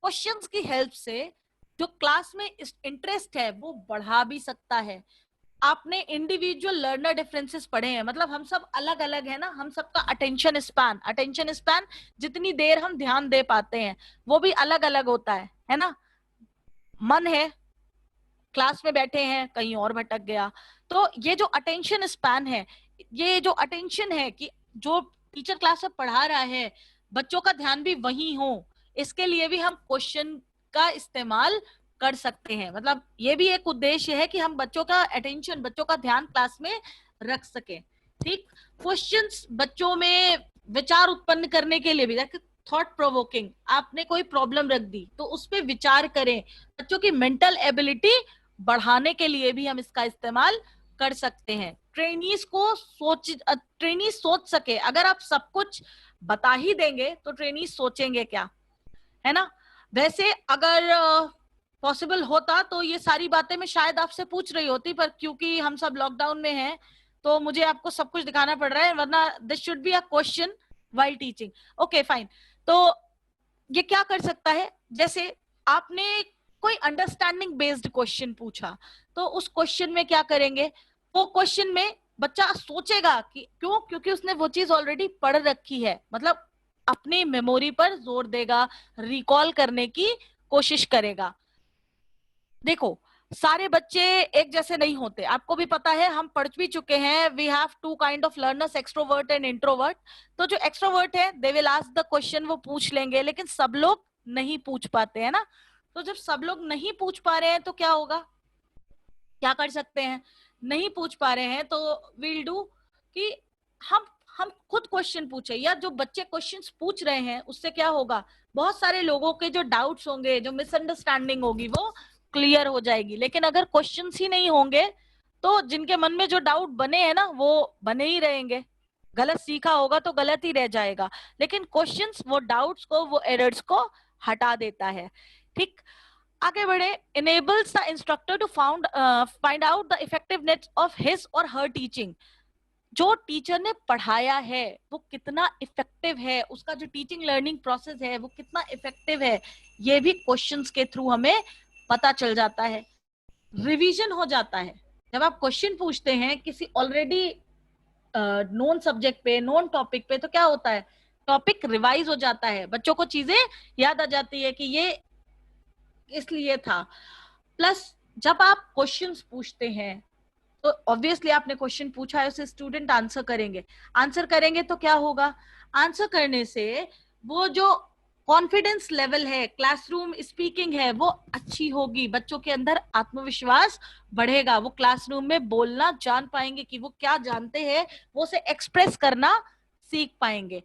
क्वेश्चंस की हेल्प से जो क्लास में इंटरेस्ट है वो बढ़ा भी सकता है। आपने इंडिविजुअल लर्नर डिफरेंसेस पढ़े हैं, मतलब हम सब अलग अलग है ना, हम सबका अटेंशन स्पैन जितनी देर हम ध्यान दे पाते हैं वो भी अलग अलग होता है ना। मन है, क्लास में बैठे हैं, कहीं और भटक गया। तो ये जो अटेंशन स्पैन है, ये जो अटेंशन है कि जो टीचर क्लास में पढ़ा रहा है बच्चों का ध्यान भी वहीं हो, इसके लिए भी हम क्वेश्चन का इस्तेमाल कर सकते हैं। मतलब ये भी एक उद्देश्य है कि हम बच्चों का अटेंशन, बच्चों का ध्यान क्लास में रख सके, ठीक। क्वेश्चंस बच्चों में विचार उत्पन्न करने के लिए भी, थॉट प्रोवोकिंग, आपने कोई प्रॉब्लम रख दी तो उस पर विचार करें, बच्चों की मेंटल एबिलिटी बढ़ाने के लिए भी हम इसका इस्तेमाल कर सकते हैं। ट्रेनीज सोच सके, अगर आप सब कुछ बता ही देंगे तो ट्रेनीज सोचेंगे क्या, है ना। वैसे अगर पॉसिबल होता तो ये सारी बातें मैं शायद आपसे पूछ रही होती, पर क्योंकि हम सब लॉकडाउन में हैं तो मुझे आपको सब कुछ दिखाना पड़ रहा है, वरना this should be a question while teaching. Okay fine. तो ये क्या कर सकता है, जैसे आपने कोई अंडरस्टैंडिंग बेस्ड क्वेश्चन पूछा तो उस क्वेश्चन में क्या करेंगे, वो क्वेश्चन में बच्चा सोचेगा कि क्यों, क्योंकि उसने वो चीज ऑलरेडी पढ़ रखी है, मतलब अपनी मेमोरी पर जोर देगा, रिकॉल करने की कोशिश करेगा। देखो सारे बच्चे एक जैसे नहीं होते, आपको भी पता है, हम पढ़ भी चुके हैं, we have two kind of learners, extrovert and introvert. तो जो एक्सट्रोवर्ट है they will ask the question, वो पूछ लेंगे, लेकिन सब लोग नहीं पूछ पाते हैं ना। तो जब सब लोग नहीं पूछ पा रहे हैं तो क्या होगा, क्या कर सकते हैं, नहीं पूछ पा रहे हैं तो विल डू कि हम खुद क्वेश्चन पूछे, या जो बच्चे क्वेश्चंस पूछ रहे हैं उससे क्या होगा, बहुत सारे लोगों के जो डाउट्स होंगे, जो मिसअंडरस्टैंडिंग होगी वो क्लियर हो जाएगी। लेकिन अगर क्वेश्चंस ही नहीं होंगे तो जिनके मन में जो डाउट बने हैं ना वो बने ही रहेंगे, गलत सीखा होगा तो गलत ही रह जाएगा। लेकिन क्वेश्चंस वो डाउट्स को, वो एरर्स को हटा देता है, ठीक। आगे बढ़े, enables the instructor to find out the effectiveness of his or her teaching। जो टीचर ने पढ़ाया है वो कितना इफेक्टिव है, उसका जो टीचिंग लर्निंग प्रोसेस है वो कितना इफेक्टिव है, ये भी क्वेश्चंस के थ्रू हमें पता चल जाता है। रिवीजन हो जाता है, जब आप क्वेश्चन पूछते हैं किसी ऑलरेडी नॉन सब्जेक्ट पे, नॉन टॉपिक पे, तो क्या होता है, टॉपिक रिवाइज हो जाता है, बच्चों को चीजें याद आ जाती है कि ये इसलिए था। प्लस जब आप क्वेश्चंस पूछते हैं तो ऑब्वियसली आपने क्वेश्चन पूछा है, उसे स्टूडेंट आंसर करेंगे तो क्या होगा, आंसर करने से वो जो कॉन्फिडेंस लेवल है, क्लासरूम स्पीकिंग है, वो अच्छी होगी, बच्चों के अंदर आत्मविश्वास बढ़ेगा, वो क्लासरूम में बोलना जान पाएंगे कि वो क्या जानते हैं, वो उसे एक्सप्रेस करना सीख पाएंगे।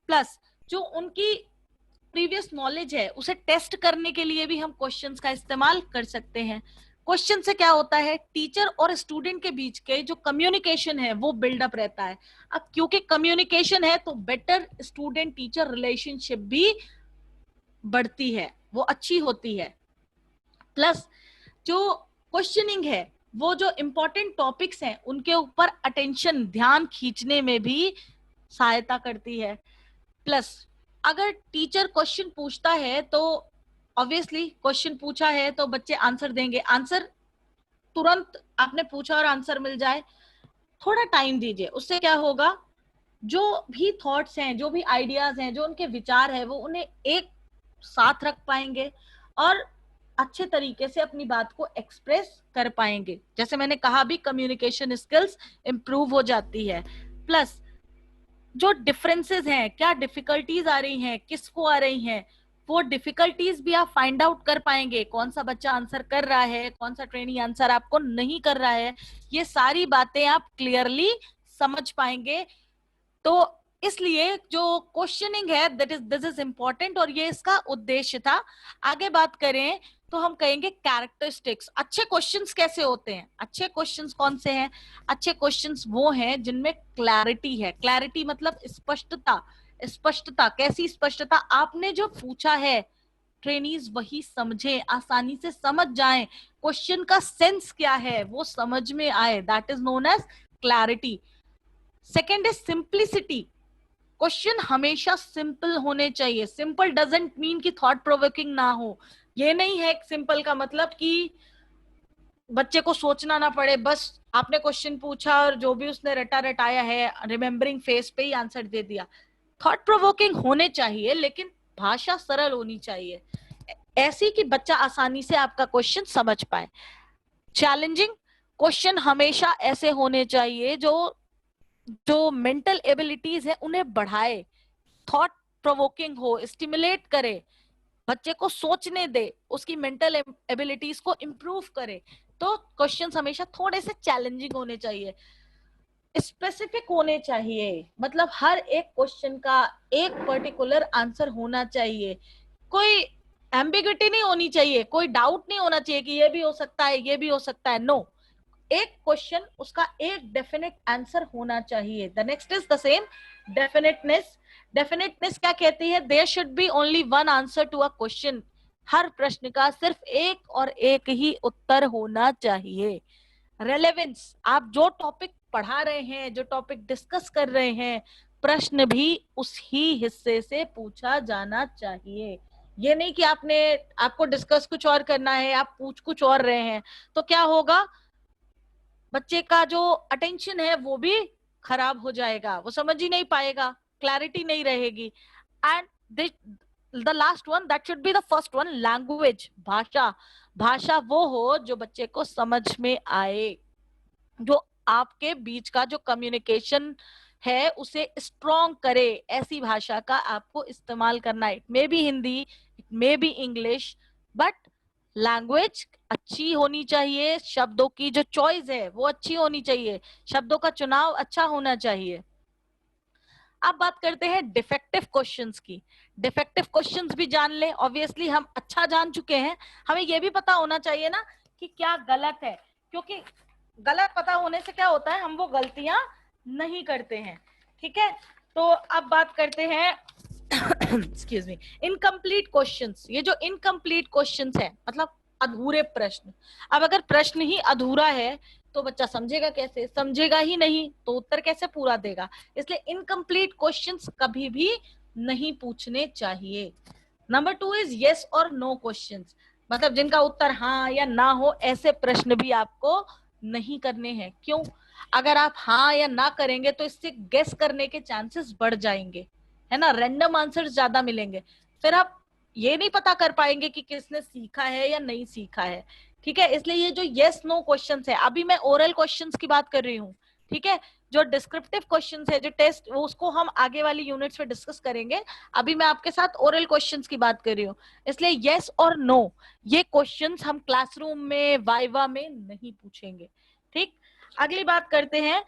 प्लस जो उनकी प्रीवियस नॉलेज है उसे टेस्ट करने के लिए भी हम क्वेश्चंस का इस्तेमाल कर सकते हैं। क्वेश्चन से क्या होता है, टीचर और स्टूडेंट के बीच के जो कम्युनिकेशन है वो बिल्डअप रहता है। अब क्योंकि कम्युनिकेशन है तो बेटर स्टूडेंट टीचर रिलेशनशिप भी बढ़ती है, वो अच्छी होती है। प्लस जो क्वेश्चनिंग है वो जो इंपॉर्टेंट टॉपिक्स हैं उनके ऊपर अटेंशन, ध्यान खींचने में भी सहायता करती है। प्लस अगर टीचर क्वेश्चन पूछता है तो ऑब्वियसली क्वेश्चन पूछा है तो बच्चे आंसर देंगे, आंसर तुरंत आपने पूछा और आंसर मिल जाए, थोड़ा टाइम दीजिए, उससे क्या होगा, जो भी थॉट्स हैं, जो भी आइडियाज हैं, जो उनके विचार है वो उन्हें एक साथ रख पाएंगे और अच्छे तरीके से अपनी बात को एक्सप्रेस कर पाएंगे। जैसे मैंने कहा भी, कम्युनिकेशन स्किल्स इंप्रूव हो जाती है। प्लस जो डिफरेंसेस हैं, क्या डिफिकल्टीज आ रही हैं, किसको आ रही हैं, वो डिफिकल्टीज भी आप फाइंड आउट कर पाएंगे, कौन सा बच्चा आंसर कर रहा है, कौन सा ट्रेनी आंसर आपको नहीं कर रहा है, ये सारी बातें आप क्लियरली समझ पाएंगे। तो इसलिए जो क्वेश्चनिंग है दिस इज इंपॉर्टेंट और ये इसका उद्देश्य था। आगे बात करें तो हम कहेंगे कैरेक्टरिस्टिक्स, अच्छे क्वेश्चंस कैसे होते हैं। अच्छे क्वेश्चंस कौन से हैं? अच्छे क्वेश्चंस वो हैं जिनमें क्लैरिटी है। क्लैरिटी मतलब स्पष्टता। स्पष्टता, कैसी स्पष्टता? आपने जो पूछा है ट्रेनीज वही समझे, आसानी से समझ जाएं, क्वेश्चन का सेंस क्या है वो समझ में आए, that is known as clarity. Second is simplicity. Question हमेशा सिंपल होने चाहिए। सिंपल डजंट मीन कि थॉट प्रोवोकिंग ना हो। ये नहीं है सिंपल का मतलब कि बच्चे को सोचना ना पड़े, बस आपने क्वेश्चन पूछा और जो भी उसने रटा रटाया है रिमेम्बरिंग फेस पे ही आंसर दे दिया। थॉट प्रोवोकिंग होने चाहिए लेकिन भाषा सरल होनी चाहिए, ऐसी कि बच्चा आसानी से आपका क्वेश्चन समझ पाए। चैलेंजिंग क्वेश्चन हमेशा ऐसे होने चाहिए जो जो मेंटल एबिलिटीज है उन्हें बढ़ाए, थॉट प्रोवोकिंग हो, स्टिमुलेट करे, बच्चे को सोचने दे, उसकी मेंटल एबिलिटीज को इंप्रूव करे। तो क्वेश्चंस हमेशा थोड़े से चैलेंजिंग होने चाहिए, स्पेसिफिक होने चाहिए, मतलब हर एक क्वेश्चन का एक पर्टिकुलर आंसर होना चाहिए, कोई एम्बिग्विटी नहीं होनी चाहिए, कोई डाउट नहीं होना चाहिए कि ये भी हो सकता है ये भी हो सकता है। नो, एक क्वेश्चन उसका एक डेफिनेट आंसर होना चाहिए। The next is the same, definiteness. Definiteness क्या कहती है? There should be only one answer to a question. हर प्रश्न का सिर्फ एक और एक ही उत्तर होना चाहिए। रेलेवेंस, आप जो टॉपिक पढ़ा रहे हैं, जो टॉपिक डिस्कस कर रहे हैं, प्रश्न भी उसी हिस्से से पूछा जाना चाहिए। ये नहीं कि आपको डिस्कस कुछ और करना है, आप पूछ कुछ और रहे हैं, तो क्या होगा? बच्चे का जो अटेंशन है वो भी खराब हो जाएगा, वो समझ ही नहीं पाएगा, क्लैरिटी नहीं रहेगी। And the last one, that should be the first one, language, भाषा। भाषा वो हो जो बच्चे को समझ में आए, जो आपके बीच का जो कम्युनिकेशन है उसे स्ट्रॉन्ग करे, ऐसी भाषा का आपको इस्तेमाल करना है। It may be Hindi, it may be English, but language अच्छी होनी चाहिए, शब्दों की जो चॉइस है वो अच्छी होनी चाहिए, शब्दों का चुनाव अच्छा होना चाहिए। अब बात करते हैं डिफेक्टिव क्वेश्चंस की। डिफेक्टिव क्वेश्चंस भी जान ले, ऑब्वियसली हम अच्छा जान चुके हैं, हमें यह भी पता होना चाहिए ना कि क्या गलत है, क्योंकि गलत पता होने से क्या होता है, हम वो गलतियां नहीं करते हैं। ठीक है, तो अब बात करते हैं एक्सक्यूज मी, इनकम्प्लीट क्वेश्चंस। ये जो इनकम्प्लीट क्वेश्चंस है मतलब अधूरे प्रश्न। अब अगर प्रश्न ही अधूरा है तो बच्चा समझेगा कैसे? समझेगा ही नहीं तो उत्तर कैसे पूरा देगा? इसलिए इनकम्प्लीट क्वेश्चंस कभी भी नहीं पूछने चाहिए। नंबर 2 इज यस और नो क्वेश्चंस, मतलब जिनका उत्तर हाँ या ना हो, ऐसे प्रश्न भी आपको नहीं करने हैं। क्यों? अगर आप हाँ या ना करेंगे तो इससे गेस करने के चांसेस बढ़ जाएंगे, है ना, रैंडम आंसर्स ज्यादा मिलेंगे, फिर आप ये नहीं पता कर पाएंगे कि किसने सीखा है या नहीं सीखा है। ठीक है, इसलिए ये जो यस नो क्वेश्चंस है, अभी मैं ओरल क्वेश्चंस की बात कर रही हूँ। ठीक है, जो डिस्क्रिप्टिव क्वेश्चंस है, जो टेस्ट, उसको हम आगे वाली यूनिट्स में डिस्कस करेंगे। अभी मैं आपके साथ ओरल क्वेश्चंस की बात कर रही हूँ। इसलिए यस और नो ये क्वेश्चंस हम क्लासरूम में, वाइवा में नहीं पूछेंगे। ठीक, अगली बात करते हैं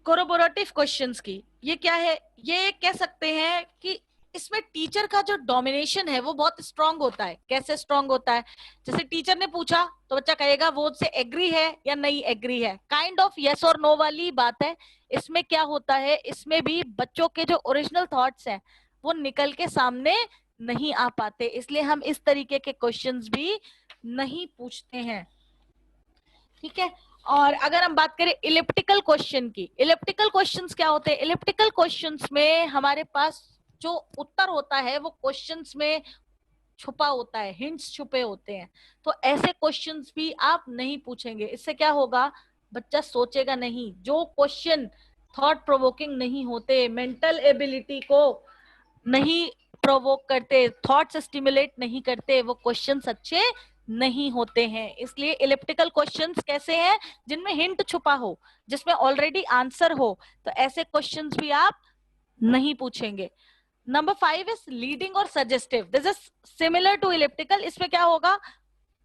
कोरोबोरेटिव क्वेश्चंस की। ये क्या है? ये कह सकते हैं कि इसमें टीचर का जो डोमिनेशन है वो बहुत स्ट्रांग होता है। कैसे स्ट्रांग होता है? जैसे टीचर ने पूछा तो बच्चा कहेगा वो उससे एग्री है या नहीं एग्री है, काइंड ऑफ यस और नो वाली बात है। इसमें क्या होता है, इसमें भी बच्चों के जो ओरिजिनल थॉट्स हैं वो निकल के सामने नहीं आ पाते, इसलिए हम इस तरीके के क्वेश्चंस भी नहीं पूछते हैं। ठीक है, और अगर हम बात करें इलिप्टिकल क्वेश्चन की, इलिप्टिकल क्वेश्चंस क्या होते हैं? इलिप्टिकल क्वेश्चंस में हमारे पास जो उत्तर होता है वो क्वेश्चंस में छुपा होता है, हिंट्स छुपे होते हैं। तो ऐसे क्वेश्चंस भी आप नहीं पूछेंगे। इससे क्या होगा? बच्चा सोचेगा नहीं। जो क्वेश्चन थॉट प्रोवोकिंग नहीं होते, मेंटल एबिलिटी को नहीं प्रोवोक करते, थॉट्स स्टिमुलेट नहीं करते, वो क्वेश्चंस अच्छे नहीं होते हैं। इसलिए इलिप्टिकल क्वेश्चंस कैसे हैं? जिनमें हिंट छुपा हो, जिसमें ऑलरेडी आंसर हो, तो ऐसे क्वेश्चंस भी आप नहीं पूछेंगे। नंबर 5 इज लीडिंग और suggestive, this is similar to elliptical. इसमें क्या होगा,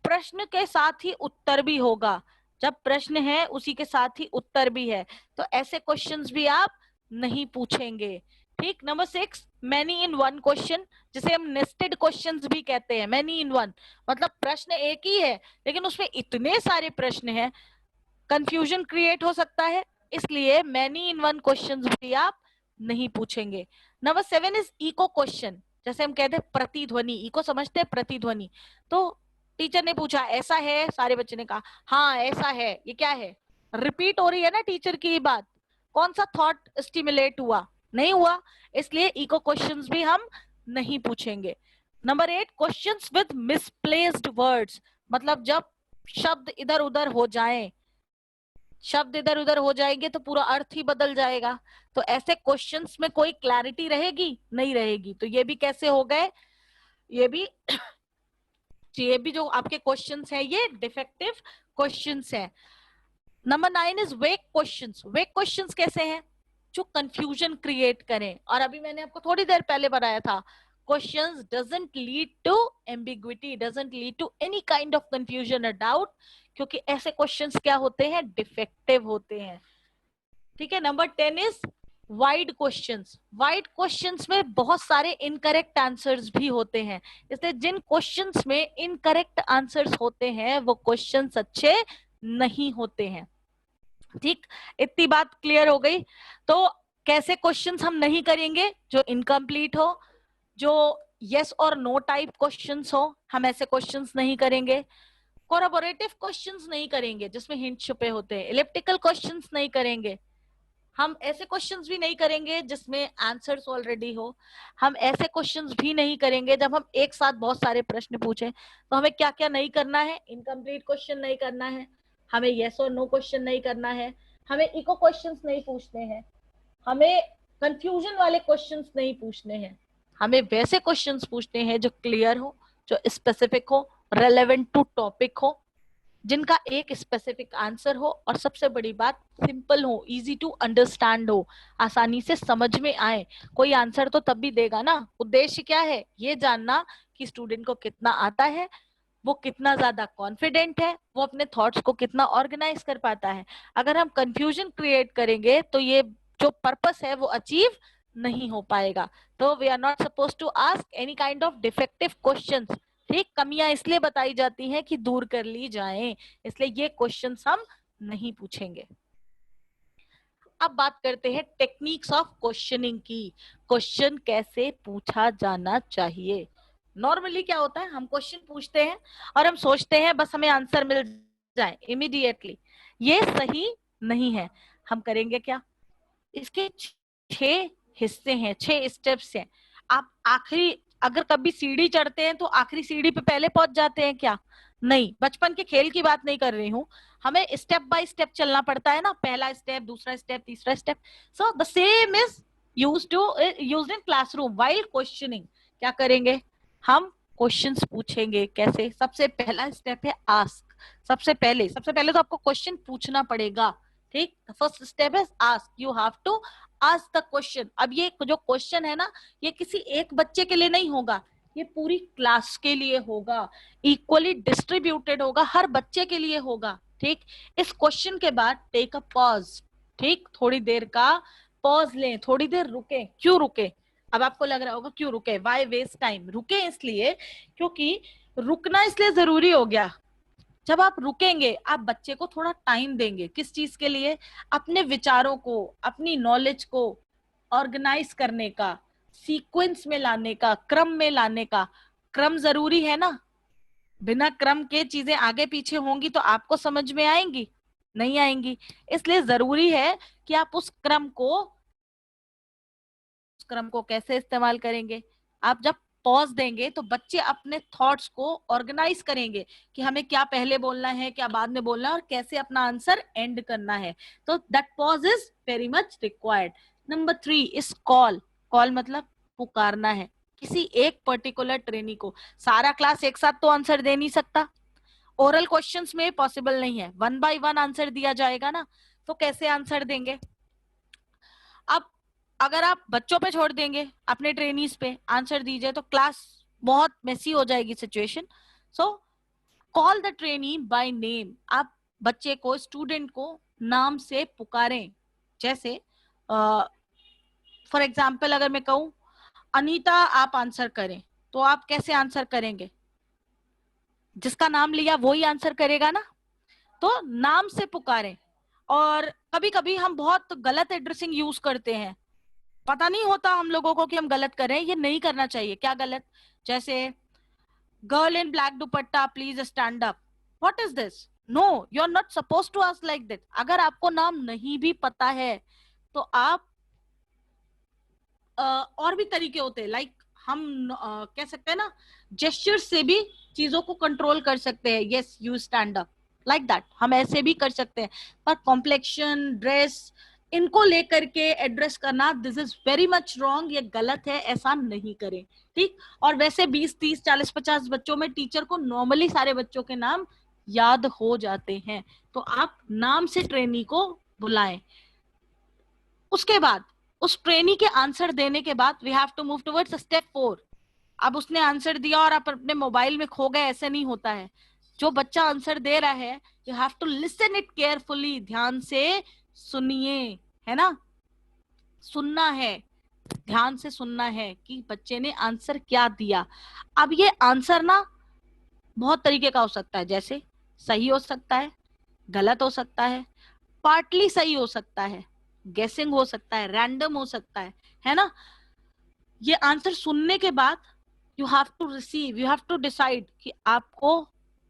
प्रश्न के साथ ही उत्तर भी होगा, जब प्रश्न है उसी के साथ ही उत्तर भी है, तो ऐसे क्वेश्चंस भी आप नहीं पूछेंगे। ठीक। Number 6 many in one question, जिसे हम नेस्टेड क्वेश्चंस भी कहते हैं। मैनी इन वन मतलब प्रश्न एक ही है लेकिन उसमें इतने सारे प्रश्न हैं, कंफ्यूजन क्रिएट हो सकता है, इसलिए मैनी इन वन क्वेश्चंस भी आप नहीं पूछेंगे। नंबर 7 इज इको क्वेश्चन, जैसे हम कहते हैं प्रतिध्वनि, इको समझते हैं प्रतिध्वनि। तो टीचर ने पूछा ऐसा है, सारे बच्चे ने कहा हाँ ऐसा है, ये क्या है, रिपीट हो रही है ना टीचर की बात, कौन सा थॉट स्टिमुलेट हुआ, नहीं हुआ, इसलिए इको क्वेश्चंस भी हम नहीं पूछेंगे। Number 8 questions with misplaced words, मतलब जब शब्द इधर उधर हो जाएं, शब्द इधर उधर हो जाएंगे तो पूरा अर्थ ही बदल जाएगा, तो ऐसे क्वेश्चंस में कोई क्लैरिटी रहेगी नहीं रहेगी, तो ये भी कैसे हो गए, ये भी ये भी जो आपके क्वेश्चंस है ये डिफेक्टिव क्वेश्चंस है। Number 9 is wake questions. Wake questions कैसे हैं, जो कंफ्यूजन क्रिएट करें, और अभी मैंने आपको थोड़ी देर पहले बताया था questions doesn't lead to ambiguity, doesn't lead to any kind of confusion और डाउट, क्योंकि ऐसे क्वेश्चंस क्या होते हैं, डिफेक्टिव होते हैं। ठीक है। Number 10 is wide questions. Wide questions में बहुत सारे इनकरेक्ट आंसर्स भी होते हैं, इसलिए जिन क्वेश्चंस में इनकरेक्ट आंसर्स होते हैं वो क्वेश्चंस अच्छे नहीं होते हैं। ठीक, इतनी बात क्लियर हो गई। तो कैसे क्वेश्चंस हम नहीं करेंगे, जो इनकम्प्लीट हो, जो यस और नो टाइप क्वेश्चंस हो, हम ऐसे क्वेश्चंस नहीं करेंगे। कोलैबोरेटिव क्वेश्चंस नहीं करेंगे जिसमें हिंट छुपे होते हैं। इलिप्टिकल क्वेश्चंस नहीं करेंगे। हम ऐसे क्वेश्चंस भी नहीं करेंगे जिसमें आंसर्स ऑलरेडी हो। हम ऐसे क्वेश्चंस भी नहीं करेंगे जब हम एक साथ बहुत सारे प्रश्न पूछें। तो हमें क्या क्या नहीं करना है, इनकम्प्लीट क्वेश्चन नहीं करना है, हमें यस और नो क्वेश्चन नहीं करना है, हमें इको क्वेश्चंस नहीं पूछने हैं, हमें कंफ्यूजन वाले क्वेश्चंस नहीं पूछने हैं, हमें वैसे क्वेश्चंस पूछने हैं जो क्लियर हो, जो स्पेसिफिक हो, रेलेवेंट टू टॉपिक हो, जिनका एक स्पेसिफिक आंसर हो, और सबसे बड़ी बात सिंपल हो, इजी टू अंडरस्टैंड हो, आसानी से समझ में आए। कोई आंसर तो तब भी देगा ना, उद्देश्य क्या है, ये जानना कि स्टूडेंट को कितना आता है, वो कितना ज्यादा कॉन्फिडेंट है, वो अपने थॉट्स को कितना ऑर्गेनाइज कर पाता है। अगर हम कंफ्यूजन क्रिएट करेंगे तो ये जो पर्पस है वो अचीव नहीं हो पाएगा। तो we are not suppose to ask any kind of defective questions. ठीक, कमियां इसलिए बताई जाती हैं कि दूर कर ली जाएं, इसलिए ये क्वेश्चंस हम नहीं पूछेंगे। अब बात करते हैं टेक्निक्स ऑफ क्वेश्चनिंग की, क्वेश्चन कैसे पूछा जाना चाहिए। नॉर्मली क्या होता है, हम क्वेश्चन पूछते हैं और हम सोचते हैं बस हमें आंसर मिल जाए इमीडिएटली, ये सही नहीं है। हम करेंगे क्या, इसके 6 हिस्से हैं, 6 स्टेप्स हैं। आप आखिरी, अगर कभी सीढ़ी चढ़ते हैं तो आखिरी सीढ़ी पे पहले पहुंच जाते हैं क्या, नहीं, बचपन के खेल की बात नहीं कर रही हूँ, हमें स्टेप बाय स्टेप चलना पड़ता है ना, पहला स्टेप, दूसरा स्टेप, तीसरा step. So the same is used in classroom while questioning. क्या करेंगे, हम क्वेश्चंस पूछेंगे। कैसे, सबसे पहला स्टेप है आस्क। सबसे पहले तो आपको क्वेश्चन पूछना पड़ेगा। ठीक, फर्स्ट स्टेप है ask, you have to ask the question. अब ये जो क्वेश्चन है ना, ये किसी एक बच्चे के लिए नहीं होगा, ये पूरी क्लास के लिए होगा, इक्वली डिस्ट्रीब्यूटेड होगा, हर बच्चे के लिए होगा। ठीक, इस क्वेश्चन के बाद टेक अ पॉज। ठीक, थोड़ी देर का पॉज लें, थोड़ी देर रुके। क्यों रुके, अब आपको लग रहा होगा क्यों रुके, वाई वेस्ट टाइम। रुके इसलिए क्योंकि रुकना इसलिए जरूरी हो गया, जब आप रुकेंगे आप बच्चे को थोड़ा टाइम देंगे, किस चीज के लिए, अपने विचारों को, अपनी नॉलेज को ऑर्गेनाइज करने का, सीक्वेंस में लाने का, क्रम में लाने का। क्रम जरूरी है ना, बिना क्रम के चीजें आगे पीछे होंगी तो आपको समझ में आएंगी नहीं आएंगी, इसलिए जरूरी है कि आप उस क्रम को कैसे इस्तेमाल करेंगे। आप जब पॉज देंगे तो बच्चे अपने थॉट्स को ऑर्गेनाइज करेंगे कि हमें क्या पहले बोलना है, क्या बाद में बोलना है, और कैसे अपना आंसर एंड करना है। तो that pause is very much required. Number 3 is call. Call मतलब पुकारना है किसी एक पर्टिकुलर ट्रेनी को। सारा क्लास एक साथ तो आंसर दे नहीं सकता, ओरल क्वेश्चंस में पॉसिबल नहीं है, 1 by 1 आंसर दिया जाएगा ना, तो कैसे आंसर देंगे। अब अगर आप बच्चों पे छोड़ देंगे, अपने ट्रेनीज पे आंसर दीजिए, तो क्लास बहुत मेसी हो जाएगी situation. So call the trainee by name, आप बच्चे को, स्टूडेंट को नाम से पुकारें। जैसे फॉर एग्जाम्पल अगर मैं कहूं अनीता आप आंसर करें, तो आप कैसे आंसर करेंगे? जिसका नाम लिया वो ही आंसर करेगा ना, तो नाम से पुकारें। और कभी कभी हम बहुत गलत एड्रेसिंग यूज करते हैं, पता नहीं होता हम लोगों को कि हम गलत कर रहे हैं, ये नहीं करना चाहिए। क्या गलत? जैसे girl in black dupatta please stand up, what is this? No, you are not suppose to ask like that. अगर आपको नाम नहीं भी पता है तो आप और भी तरीके होते हैं, लाइक हम कह सकते हैं ना, जेस्चर से भी चीजों को कंट्रोल कर सकते हैं। Yes you stand up, like that हम ऐसे भी कर सकते हैं। पर कॉम्प्लेक्शन, ड्रेस, इनको लेकर के एड्रेस करना, this is very much wrong, ये गलत है, ऐसा नहीं करें। ठीक। और वैसे 20, 30, 40, 50 बच्चों में टीचर को नॉर्मली सारे बच्चों के नाम याद हो जाते हैं, तो आप नाम से ट्रेनी को बुलाएं। उसके बाद उस ट्रेनी के आंसर देने के बाद we have to move towards step 4। अब उसने आंसर दिया और आप अपने मोबाइल में खो गए, ऐसे नहीं होता है। जो बच्चा आंसर दे रहा है, you have to listen it carefully, ध्यान से सुनिए, है ना, सुनना है, ध्यान से सुनना है कि बच्चे ने आंसर क्या दिया। अब ये आंसर ना बहुत तरीके का हो सकता है, जैसे सही हो सकता है, गलत हो सकता है, पार्टली सही हो सकता है, गेसिंग हो सकता है, रैंडम हो सकता है ना। ये आंसर सुनने के बाद you have to receive, you have to decide कि आपको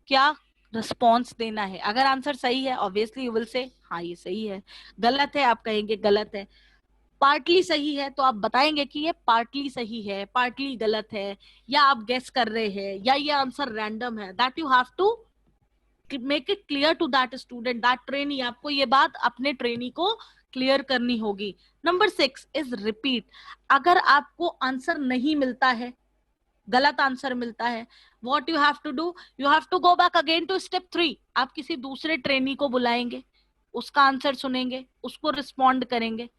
क्या रिस्पॉन्स देना है। अगर आंसर सही है ऑब्वियसली यू विल से हाँ ये सही है, गलत है आप कहेंगे गलत है, पार्टली सही है तो आप बताएंगे कि ये पार्टली सही है, पार्टली गलत है, या आप गेस कर रहे हैं, या ये आंसर रैंडम है। That you have to make it clear to that student, that trainee. आपको ये बात अपने ट्रेनी को क्लियर करनी होगी। Number 6 is repeat. अगर आपको आंसर नहीं मिलता है, गलत आंसर मिलता है, what you have to do, you have to go back again to step 3। आप किसी दूसरे ट्रेनी को बुलाएंगे, उसका आंसर सुनेंगे, उसको रिस्पॉन्ड करेंगे।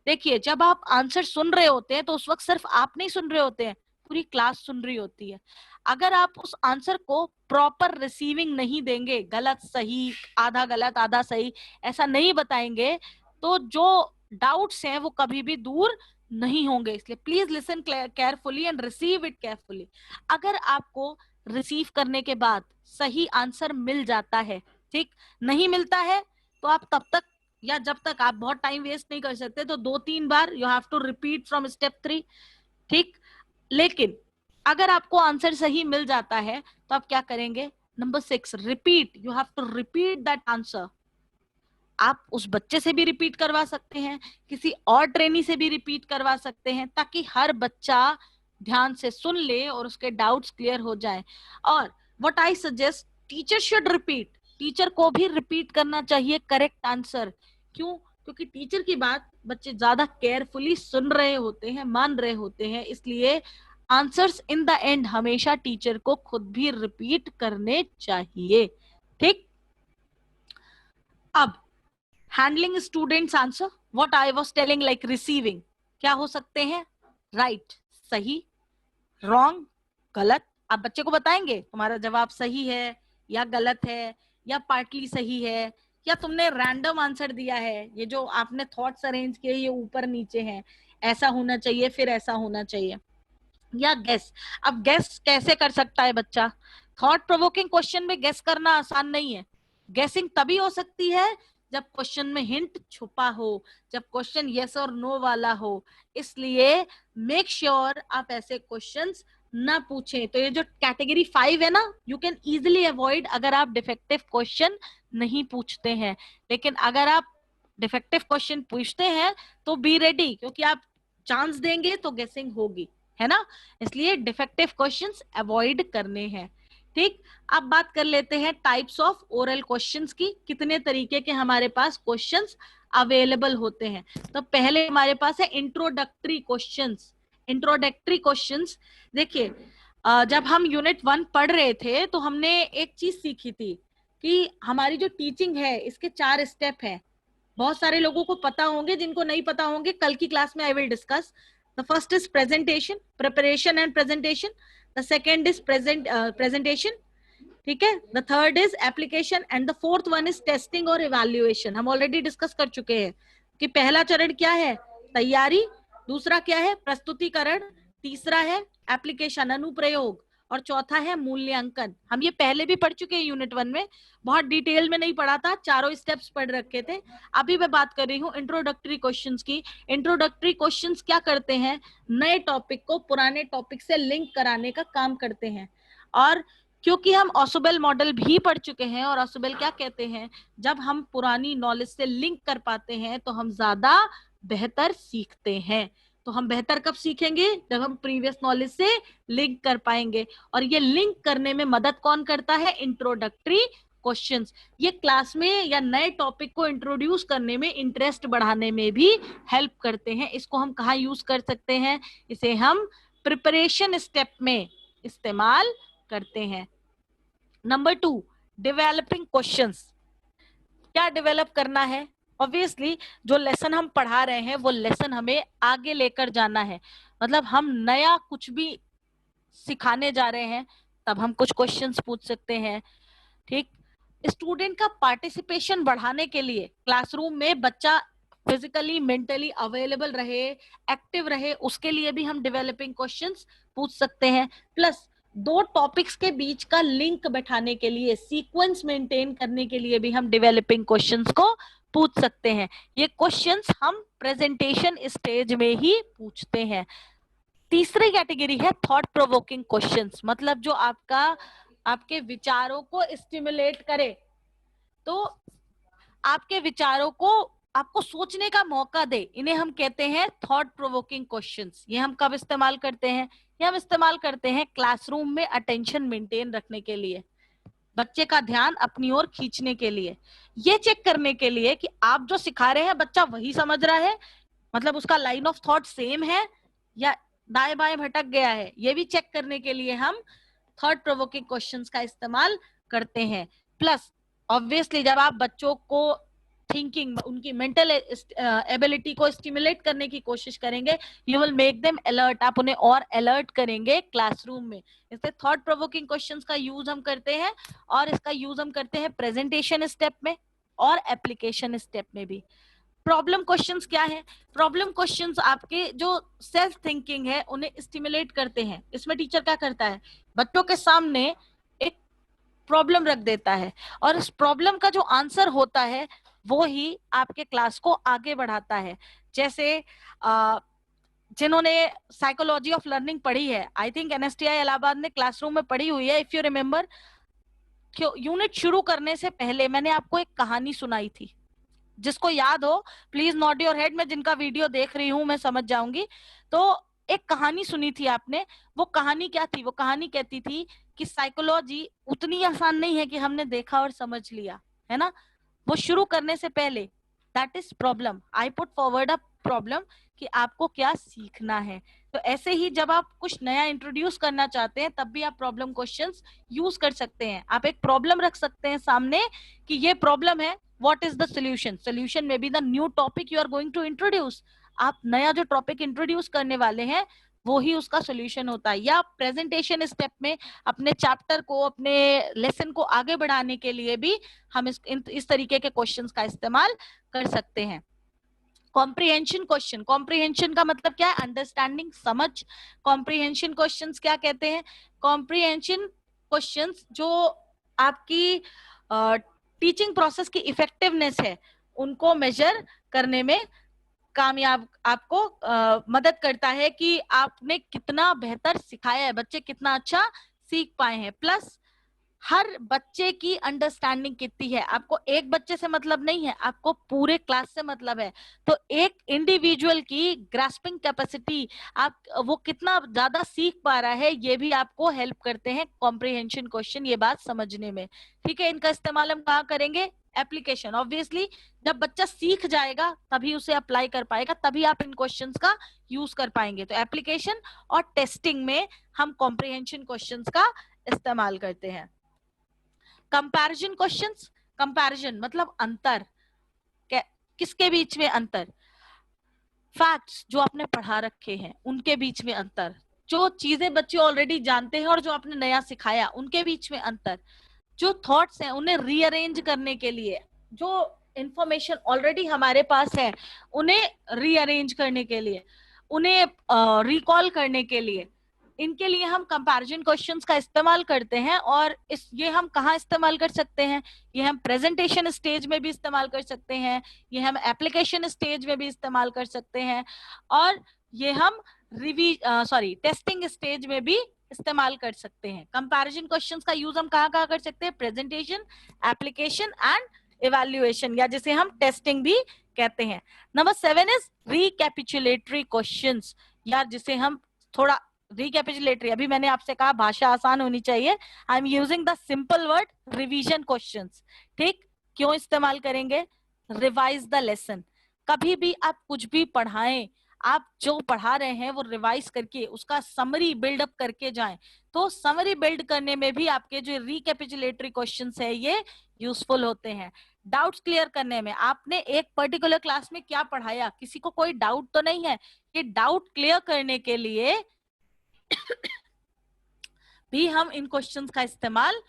देखिए जब आप आंसर सुन रहे होते हैं तो उस वक्त सिर्फ आप नहीं सुन रहे होते हैं, पूरी क्लास सुन रही होती है। अगर आप उस आंसर को प्रॉपर रिसीविंग नहीं देंगे, गलत सही, आधा गलत आधा सही, ऐसा नहीं बताएंगे, तो जो डाउट्स हैं वो कभी भी दूर नहीं होंगे। इसलिए please listen carefully and receive it carefully. अगर आपको रिसीव करने के बाद सही आंसर मिल जाता है, ठीक, नहीं मिलता है तो आप तब तक, या जब तक आप बहुत टाइम वेस्ट नहीं कर सकते, तो 2-3 बार you have to repeat from step 3। ठीक। लेकिन अगर आपको आंसर सही मिल जाता है तो आप क्या करेंगे? Number 6 repeat, you have to repeat that answer. आप उस बच्चे से भी रिपीट करवा सकते हैं, किसी और ट्रेनी से भी रिपीट करवा सकते हैं, ताकि हर बच्चा ध्यान से सुन ले और उसके डाउट्स क्लियर हो जाए। और what I suggest, teacher should repeat, teacher को भी रिपीट करना चाहिए करेक्ट आंसर। क्यों? क्योंकि टीचर की बात बच्चे ज्यादा केयरफुली सुन रहे होते हैं, मान रहे होते हैं, इसलिए आंसर्स इन द एंड हमेशा टीचर को खुद भी रिपीट करने चाहिए। ठीक। अब handling students answer, what I was telling, like receiving, क्या हो सकते हैं? राइट, सही, रॉन्ग, गलत। आप बच्चे को बताएंगे तुम्हारा जवाब सही है या गलत है, या पार्टली सही है, या तुमने रैंडम आंसर दिया है, ये जो आपने थॉट्स अरेंज किए ये ऊपर नीचे हैं, ऐसा होना चाहिए फिर ऐसा होना चाहिए, या गेस। अब गेस कैसे कर सकता है बच्चा? थॉट प्रोवोकिंग क्वेश्चन में गेस करना आसान नहीं है। गेसिंग तभी हो सकती है जब क्वेश्चन में हिंट छुपा हो, जब क्वेश्चन यस और नो वाला हो। इसलिए मेक श्योर आप ऐसे क्वेश्चंस ना पूछें। तो ये जो कैटेगरी 5 है ना, यू कैन इजिली अवॉइड अगर आप डिफेक्टिव क्वेश्चन नहीं पूछते हैं। लेकिन अगर आप डिफेक्टिव क्वेश्चन पूछते हैं तो बी रेडी, क्योंकि आप चांस देंगे तो गेसिंग होगी, है ना। इसलिए डिफेक्टिव क्वेश्चंस अवॉइड करने हैं। ठीक। अब बात कर लेते हैं टाइप्स ऑफ ओरल क्वेश्चंस की, कितने तरीके के हमारे पास क्वेश्चंस अवेलेबल होते हैं। तो पहले हमारे पास है इंट्रोडक्टरी क्वेश्चंस। इंट्रोडक्टरी क्वेश्चंस, देखिए जब हम यूनिट 1 पढ़ रहे थे तो हमने एक चीज सीखी थी कि हमारी जो टीचिंग है इसके 4 स्टेप हैं। बहुत सारे लोगों को पता होंगे, जिनको नहीं पता होंगे कल की क्लास में I will discuss. The first is presentation, preparation and presentation. The second is presentation, ठीक है. The third is application and the fourth one is testing और इवैल्यूएशन. हम ऑलरेडी डिस्कस कर चुके हैं कि पहला चरण क्या है, तैयारी. दूसरा क्या है, प्रस्तुतिकरण. तीसरा है एप्लीकेशन, अनुप्रयोग. और चौथा है मूल्यांकन. हम ये पहले भी पढ़ चुके हैं यूनिट 1 में, बहुत डिटेल में नहीं पढ़ा था, चारों स्टेप्स पढ़ रखे थे. अभी मैं बात कर रही हूँ इंट्रोडक्टरी क्वेश्चंस की. इंट्रोडक्टरी क्वेश्चंस क्या करते हैं, नए टॉपिक को पुराने टॉपिक से लिंक कराने का काम करते हैं. और क्योंकि हम ऑसोबेल मॉडल भी पढ़ चुके हैं, और ऑसोबेल क्या कहते हैं, जब हम पुरानी नॉलेज से लिंक कर पाते हैं तो हम ज्यादा बेहतर सीखते हैं. तो हम बेहतर कब सीखेंगे, जब हम प्रीवियस नॉलेज से लिंक कर पाएंगे. और ये लिंक करने में मदद कौन करता है, इंट्रोडक्टरी क्वेश्चंस. ये क्लास में या नए टॉपिक को इंट्रोड्यूस करने में, इंटरेस्ट बढ़ाने में भी हेल्प करते हैं. इसको हम कहाँ यूज कर सकते हैं, इसे हम प्रिपरेशन स्टेप में इस्तेमाल करते हैं. Number 2, developing questions. क्या डेवलप करना है, ऑब्वियसली जो लेसन हम पढ़ा रहे हैं वो लेसन हमें आगे लेकर जाना है. मतलब हम नया कुछ भी सिखाने जा रहे हैं तब हम कुछ क्वेश्चंस पूछ सकते हैं. ठीक, स्टूडेंट का पार्टिसिपेशन बढ़ाने के लिए क्लासरूम में बच्चा फिजिकली मेंटली अवेलेबल रहे, एक्टिव रहे, उसके लिए भी हम डेवलपिंग क्वेश्चंस पूछ सकते हैं. प्लस दो टॉपिक्स के बीच का लिंक बैठाने के लिए, सीक्वेंस मेंटेन करने के लिए भी हम डेवलपिंग क्वेश्चंस को पूछ सकते हैं. ये क्वेश्चंस हम प्रेजेंटेशन स्टेज में ही पूछते हैं. तीसरी कैटेगरी है थॉट प्रोवोकिंग क्वेश्चंस. मतलब जो आपके विचारों को स्टिमुलेट करे, तो आपके विचारों को आपको सोचने का मौका दे, इन्हें हम कहते हैं थॉट प्रोवोकिंग क्वेश्चंस. ये हम कब इस्तेमाल करते हैं, ये हम इस्तेमाल करते हैं क्लासरूम में अटेंशन मेंटेन रखने के लिए, बच्चे का ध्यान अपनी ओर खींचने के लिए, ये चेक करने के लिए कि आप जो सिखा रहे हैं बच्चा वही समझ रहा है, मतलब उसका लाइन ऑफ थॉट सेम है या दाएं बाएं भटक गया है. ये भी चेक करने के लिए हम थॉट प्रोवोकिंग क्वेश्चंस का इस्तेमाल करते हैं. प्लस ऑब्वियसली जब आप बच्चों को थिंकिंग, उनकी मेंटल एबिलिटी को स्टिमुलेट करने की कोशिश करेंगे, you will make them alert. आप उन्हें और अलर्ट करेंगे क्लासरूम में. इससे थॉट प्रोवोकिंग क्वेश्चंस का यूज हम करते हैं, और इसका यूज हम करते हैं प्रेजेंटेशन स्टेप में और एप्लीकेशन स्टेप में भी. प्रॉब्लम क्वेश्चंस क्या है, प्रॉब्लम क्वेश्चंस आपके जो सेल्फ थिंकिंग है उन्हें स्टिमुलेट करते हैं. इसमें टीचर क्या करता है, बच्चों के सामने एक प्रॉब्लम रख देता है, और इस प्रॉब्लम का जो आंसर होता है वो ही आपके क्लास को आगे बढ़ाता है. जैसे जिन्होंने साइकोलॉजी ऑफ लर्निंग पढ़ी है, आई थिंक एनएसटीआई इलाहाबाद में क्लासरूम में पढ़ी हुई है, इफ यू रिमेम्बर, यूनिट शुरू करने से पहले मैंने आपको एक कहानी सुनाई थी. जिसको याद हो प्लीज नॉट योर हेड. मैं जिनका वीडियो देख रही हूं मैं समझ जाऊंगी. तो एक कहानी सुनी थी आपने, वो कहानी क्या थी, वो कहानी कहती थी कि साइकोलॉजी उतनी आसान नहीं है कि हमने देखा और समझ लिया, है ना. वो शुरू करने से पहले, that is problem, I put forward a problem, कि आपको क्या सीखना है. तो ऐसे ही जब आप कुछ नया इंट्रोड्यूस करना चाहते हैं तब भी आप प्रॉब्लम क्वेश्चंस यूज कर सकते हैं. आप एक प्रॉब्लम रख सकते हैं सामने कि ये प्रॉब्लम है, what is the solution. Solution may be the new topic you are going to introduce. आप नया जो टॉपिक इंट्रोड्यूस करने वाले हैं वो ही उसका सोल्यूशन होता है. या प्रेजेंटेशन स्टेप में अपने चैप्टर को, अपने लेसन को आगे बढ़ाने के लिए भी हम इस तरीके के क्वेश्चंस का इस्तेमाल कर सकते हैं. कॉम्प्रिहेंशन क्वेश्चन, कॉम्प्रिहेंशन का मतलब क्या है, अंडरस्टैंडिंग, समझ. कॉम्प्रिहेंशन क्वेश्चंस क्या कहते हैं, कॉम्प्रिहेंशन क्वेश्चंस जो आपकी टीचिंग प्रोसेस की इफेक्टिवनेस है उनको मेजर करने में कामयाब आपको मदद करता है कि आपने कितना बेहतर सिखाया है, बच्चे कितना अच्छा सीख पाए हैं. प्लस हर बच्चे की अंडरस्टैंडिंग कितनी है, आपको एक बच्चे से मतलब नहीं है, आपको पूरे क्लास से मतलब है. तो एक इंडिविजुअल की ग्रास्पिंग कैपेसिटी, आप वो कितना ज्यादा सीख पा रहा है, ये भी आपको हेल्प करते हैं कॉम्प्रिहेंशन क्वेश्चन ये बात समझने में. ठीक है, इनका इस्तेमाल हम कहाँ करेंगे, एप्लीकेशन. ऑब्वियसली जब बच्चा सीख जाएगा तभी उसे अप्लाई कर पाएगा, तभी आप इन क्वेश्चंस का यूज कर पाएंगे. तो एप्लीकेशन और टेस्टिंग में हम कॉम्प्रिहेंशन क्वेश्चंस का इस्तेमाल करते हैं. कंपैरिजन क्वेश्चंस, कंपैरिजन मतलब अंतर, किसके बीच में अंतर? फैक्ट्स जो आपने पढ़ा रखे हैं उनके बीच में अंतर, जो चीजें बच्चे ऑलरेडी जानते हैं और जो आपने नया सिखाया उनके बीच में अंतर, जो थॉट्स हैं उन्हें रीअरेंज करने के लिए, जो इंफॉर्मेशन ऑलरेडी हमारे पास है उन्हें रीअरेंज करने के लिए, उन्हें रिकॉल करने के लिए, इनके लिए हम कंपैरिजन क्वेश्चंस का इस्तेमाल करते हैं। और ये हम कहाँ इस्तेमाल कर सकते हैं? ये हम प्रेजेंटेशन स्टेज में भी इस्तेमाल कर सकते हैं, ये हम एप्लीकेशन स्टेज में भी इस्तेमाल कर सकते हैं, और ये हम टेस्टिंग स्टेज में भी इस्तेमाल कर सकते हैं। कंपैरिजन क्वेश्चंस का यूज हम कहाँ कहाँ कर सकते हैं? प्रेजेंटेशन, एप्लीकेशन एंड इवैल्यूएशन, या जिसे हम टेस्टिंग भी कहते हैं। नंबर 7 इज रिकैपिचुलेटरी क्वेश्चंस, या जिसे हम थोड़ा रिकैपिचुलेटरी, अभी मैंने आपसे कहा भाषा आसान होनी चाहिए, I am using the simple word revision questions. ठीक, क्यों इस्तेमाल करेंगे? Revise the lesson. कभी भी आप कुछ भी पढ़ाएं, आप जो पढ़ा रहे हैं वो रिवाइज करके उसका समरी बिल्डअप करके जाएं। तो समरी बिल्ड करने में भी आपके जो रिकैपिचुलेटरी क्वेश्चंस है ये यूजफुल होते हैं। डाउट्स क्लियर करने में, आपने एक पर्टिकुलर क्लास में क्या पढ़ाया, किसी को कोई डाउट तो नहीं है, ये डाउट क्लियर करने के लिए भी हम इन क्वेश्चंस का इस्तेमाल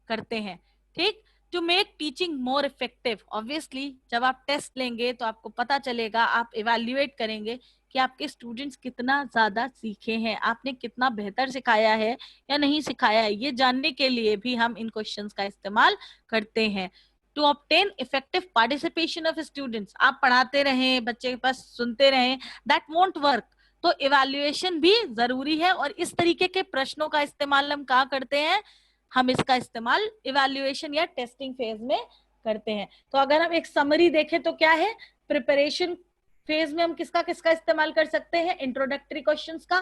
करते हैं। ठीक, to make teaching more effective, obviously जब आप टेस्ट लेंगे तो आपको पता चलेगा, आप इवैल्यूएट करेंगे कि आपके स्टूडेंट्स कितना ज्यादा सीखे हैं, आपने कितना बेहतर सिखाया है या नहीं सिखाया है, ये जानने के लिए भी हम इन क्वेश्चंस का इस्तेमाल करते हैं। To obtain effective participation of students, आप पढ़ाते रहें, बच्चे के पास सुनते रहें, दैट वोंट वर्क, तो इवैल्यूएशन भी जरूरी है। और इस तरीके के प्रश्नों का इस्तेमाल हम कहाँ करते हैं? हम इसका इस्तेमाल इवैल्यूएशन या टेस्टिंग फेज में करते हैं। तो अगर हम एक समरी देखें तो क्या है? प्रिपरेशन फेज में हम किसका किसका इस्तेमाल कर सकते हैं? इंट्रोडक्टरी क्वेश्चंस का,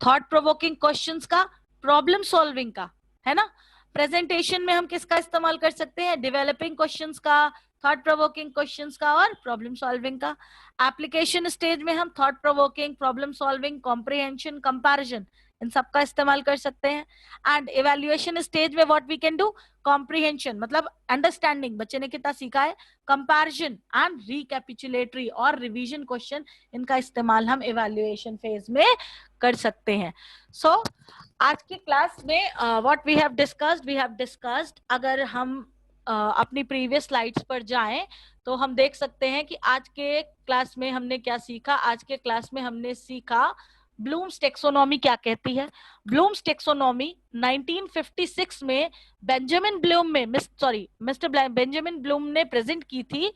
थॉट प्रोवोकिंग क्वेश्चंस का, प्रॉब्लम सॉल्विंग का, है ना। प्रेजेंटेशन में हम किसका इस्तेमाल कर सकते हैं? डेवलपिंग क्वेश्चंस का, थॉट प्रोवोकिंग क्वेश्चंस का और प्रॉब्लम सॉल्विंग का। एप्लीकेशन स्टेज में हम thought provoking, problem solving, comprehension, comparison, इन सब का इस्तेमाल कर सकते हैं। एंड इवैल्यूएशन स्टेज में what we can do? Comprehension मतलब अंडरस्टैंडिंग, बच्चे ने कितना सीखा है, कंपैरिजन एंड रिकैपिचुलेटरी और रिवीजन क्वेश्चन, इनका इस्तेमाल हम इवैल्यूएशन फेज में कर सकते हैं। सो आज की क्लास में व्हाट वी हैव डिस्कस्ड, अगर हम अपनी प्रीवियस स्लाइड्स पर जाएं तो हम देख सकते हैं कि आज के क्लास में हमने क्या सीखा। आज के क्लास में हमने सीखा ब्लूम्स टेक्सोनॉमी क्या कहती है। ब्लूम्स टेक्सोनॉमी 1956 में मिस्टर बेंजामिन ब्लूम ने प्रेजेंट की थी,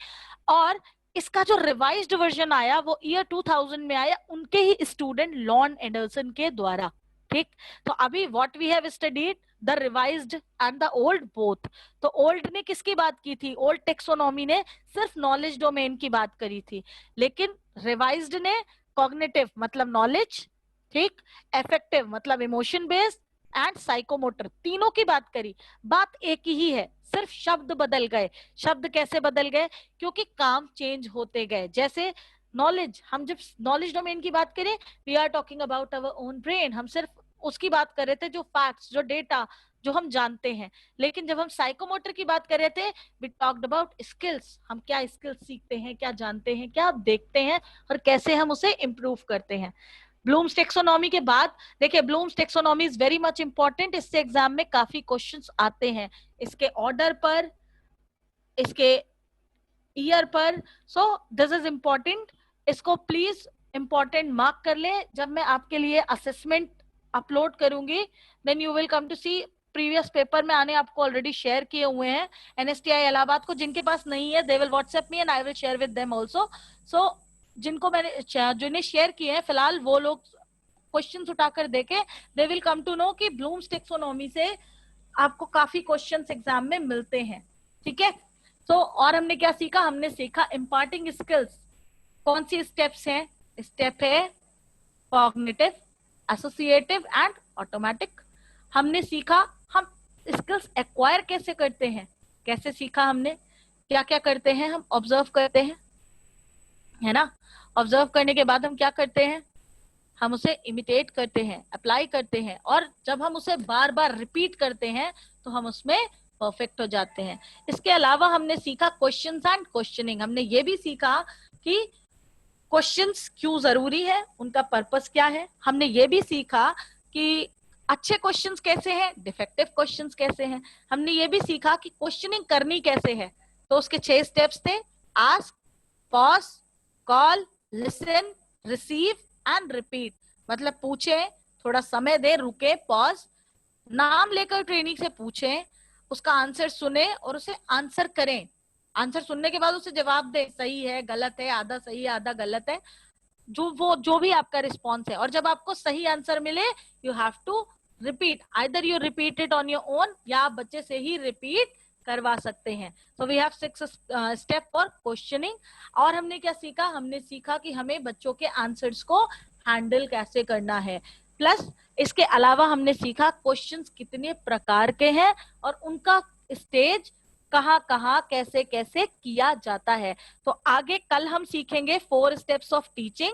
और इसका जो रिवाइज्ड वर्जन आया वो ईयर 2000 में आया, उनके ही स्टूडेंट लॉन एंडरसन के द्वारा। ठीक, तो अभी what we have studied the revised and the old both. तो ओल्ड ने किसकी बात की थी? ओल्ड टेक्सोनॉमी ने सिर्फ नॉलेज डोमेन की बात करी थी, लेकिन रिवाइज्ड ने कॉग्निटिव मतलब नॉलेज, ठीक, एफेक्टिव मतलब इमोशन बेस्ड एंड साइकोमोटर, तीनों की बात करी। बात एक ही है, सिर्फ शब्द बदल गए। शब्द कैसे बदल गए? क्योंकि काम चेंज होते गए। जैसे नॉलेज, हम जब नॉलेज डोमेन की बात करें, we are talking about our own brain, हम सिर्फ उसकी बात कर रहे थे, जो फैक्ट्स, जो डेटा, जो हम जानते हैं। लेकिन जब हम साइकोमोटर की बात कर रहे थे, वी टॉक्ड अबाउट स्किल्स, हम क्या स्किल्स सीखते हैं, क्या जानते हैं, क्या देखते हैं और कैसे हम उसे इम्प्रूव करते हैं। ब्लूम्स टेक्सोनॉमी के बाद देखिए, blooms taxonomy is very much important, इससे एग्जाम में काफी क्वेश्चंस आते हैं, इसके ऑर्डर पर, इसके ईयर पर। सो दिस इज इंपॉर्टेंट, इसको प्लीज इंपॉर्टेंट मार्क कर ले। जब मैं आपके लिए असेसमेंट अपलोड करूंगी, then you will come to see, previous paper में आने आपको ऑलरेडी शेयर किए हुए हैं एनएसटीआई इलाहाबाद को। जिनके पास नहीं है, they will WhatsApp me and I will share with them also. So जिनको मैंने जिन्हें शेयर किए हैं, फिलहाल वो लोग क्वेश्चंस उठाकर देखें, they will come to know कि ब्लूम्स टेक्सोनॉमी से आपको काफी क्वेश्चंस एग्जाम में मिलते हैं। ठीक है, तो और हमने क्या सीखा? हमने सीखा इम्पार्टिंग स्किल्स। कौन सी स्टेप्स हैं? स्टेप है कॉग्निटिव, एसोसिएटिव एंड ऑटोमेटिक। हमने सीखा हम स्किल्स एक्वायर कैसे करते हैं, कैसे सीखा हमने, क्या क्या करते हैं, हम ऑब्जर्व करते हैं, है ना। ऑब्जर्व करने के बाद हम क्या करते हैं? हम उसे इमिटेट करते हैं, अप्लाई करते हैं, और जब हम उसे बार बार रिपीट करते हैं तो हम उसमें परफेक्ट हो जाते हैं। इसके अलावा हमने सीखा क्वेश्चंस एंड क्वेश्चनिंग। हमने ये भी सीखा कि क्वेश्चंस क्यों जरूरी है, उनका पर्पस क्या है। हमने ये भी सीखा कि अच्छे क्वेश्चंस कैसे हैं, डिफेक्टिव क्वेश्चंस कैसे हैं। हमने ये भी सीखा कि क्वेश्चनिंग करनी कैसे है। तो उसके 6 स्टेप्स थे: ask, pause, call, listen, receive and repeat. मतलब पूछें, थोड़ा समय दे, रुके, पॉज, नाम लेकर ट्रेनिंग से पूछें, उसका आंसर सुने और उसे आंसर करें। आंसर सुनने के बाद उसे जवाब दे, सही है, गलत है, आधा सही है, आधा गलत है, जो भी आपका रिस्पॉन्स है। और जब आपको सही आंसर मिले, you have to repeat, either you repeat it on your own या आप बच्चे से ही रिपीट करवा सकते हैं। तो we have 6 step for questioning. और हमने क्या सीखा? हमने सीखा कि हमें बच्चों के आंसर्स को हैंडल कैसे करना है। प्लस इसके अलावा हमने सीखा क्वेश्चंस कितने प्रकार के हैं और उनका स्टेज कहाँ कहाँ कैसे कैसे किया जाता है। तो आगे कल हम सीखेंगे 4 स्टेप्स ऑफ टीचिंग।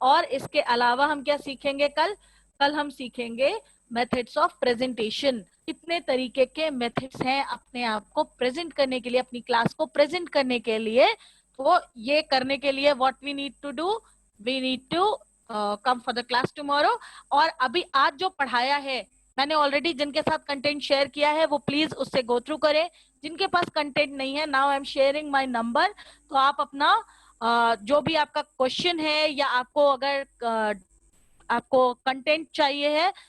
और इसके अलावा हम क्या सीखेंगे? कल हम सीखेंगे मेथड्स ऑफ प्रेजेंटेशन। कितने तरीके के मेथड्स हैं अपने आप को प्रेजेंट करने के लिए, अपनी क्लास को प्रेजेंट करने के लिए। तो ये करने के लिए what we need to do, we need to come for the class tomorrow. और अभी आज जो पढ़ाया है मैंने ऑलरेडी, जिनके साथ कंटेंट शेयर किया है वो प्लीज उससे गो थ्रू करें। जिनके पास कंटेंट नहीं है, now I am sharing my number, तो आप अपना जो भी आपका क्वेश्चन है या आपको अगर आपको कंटेंट चाहिए है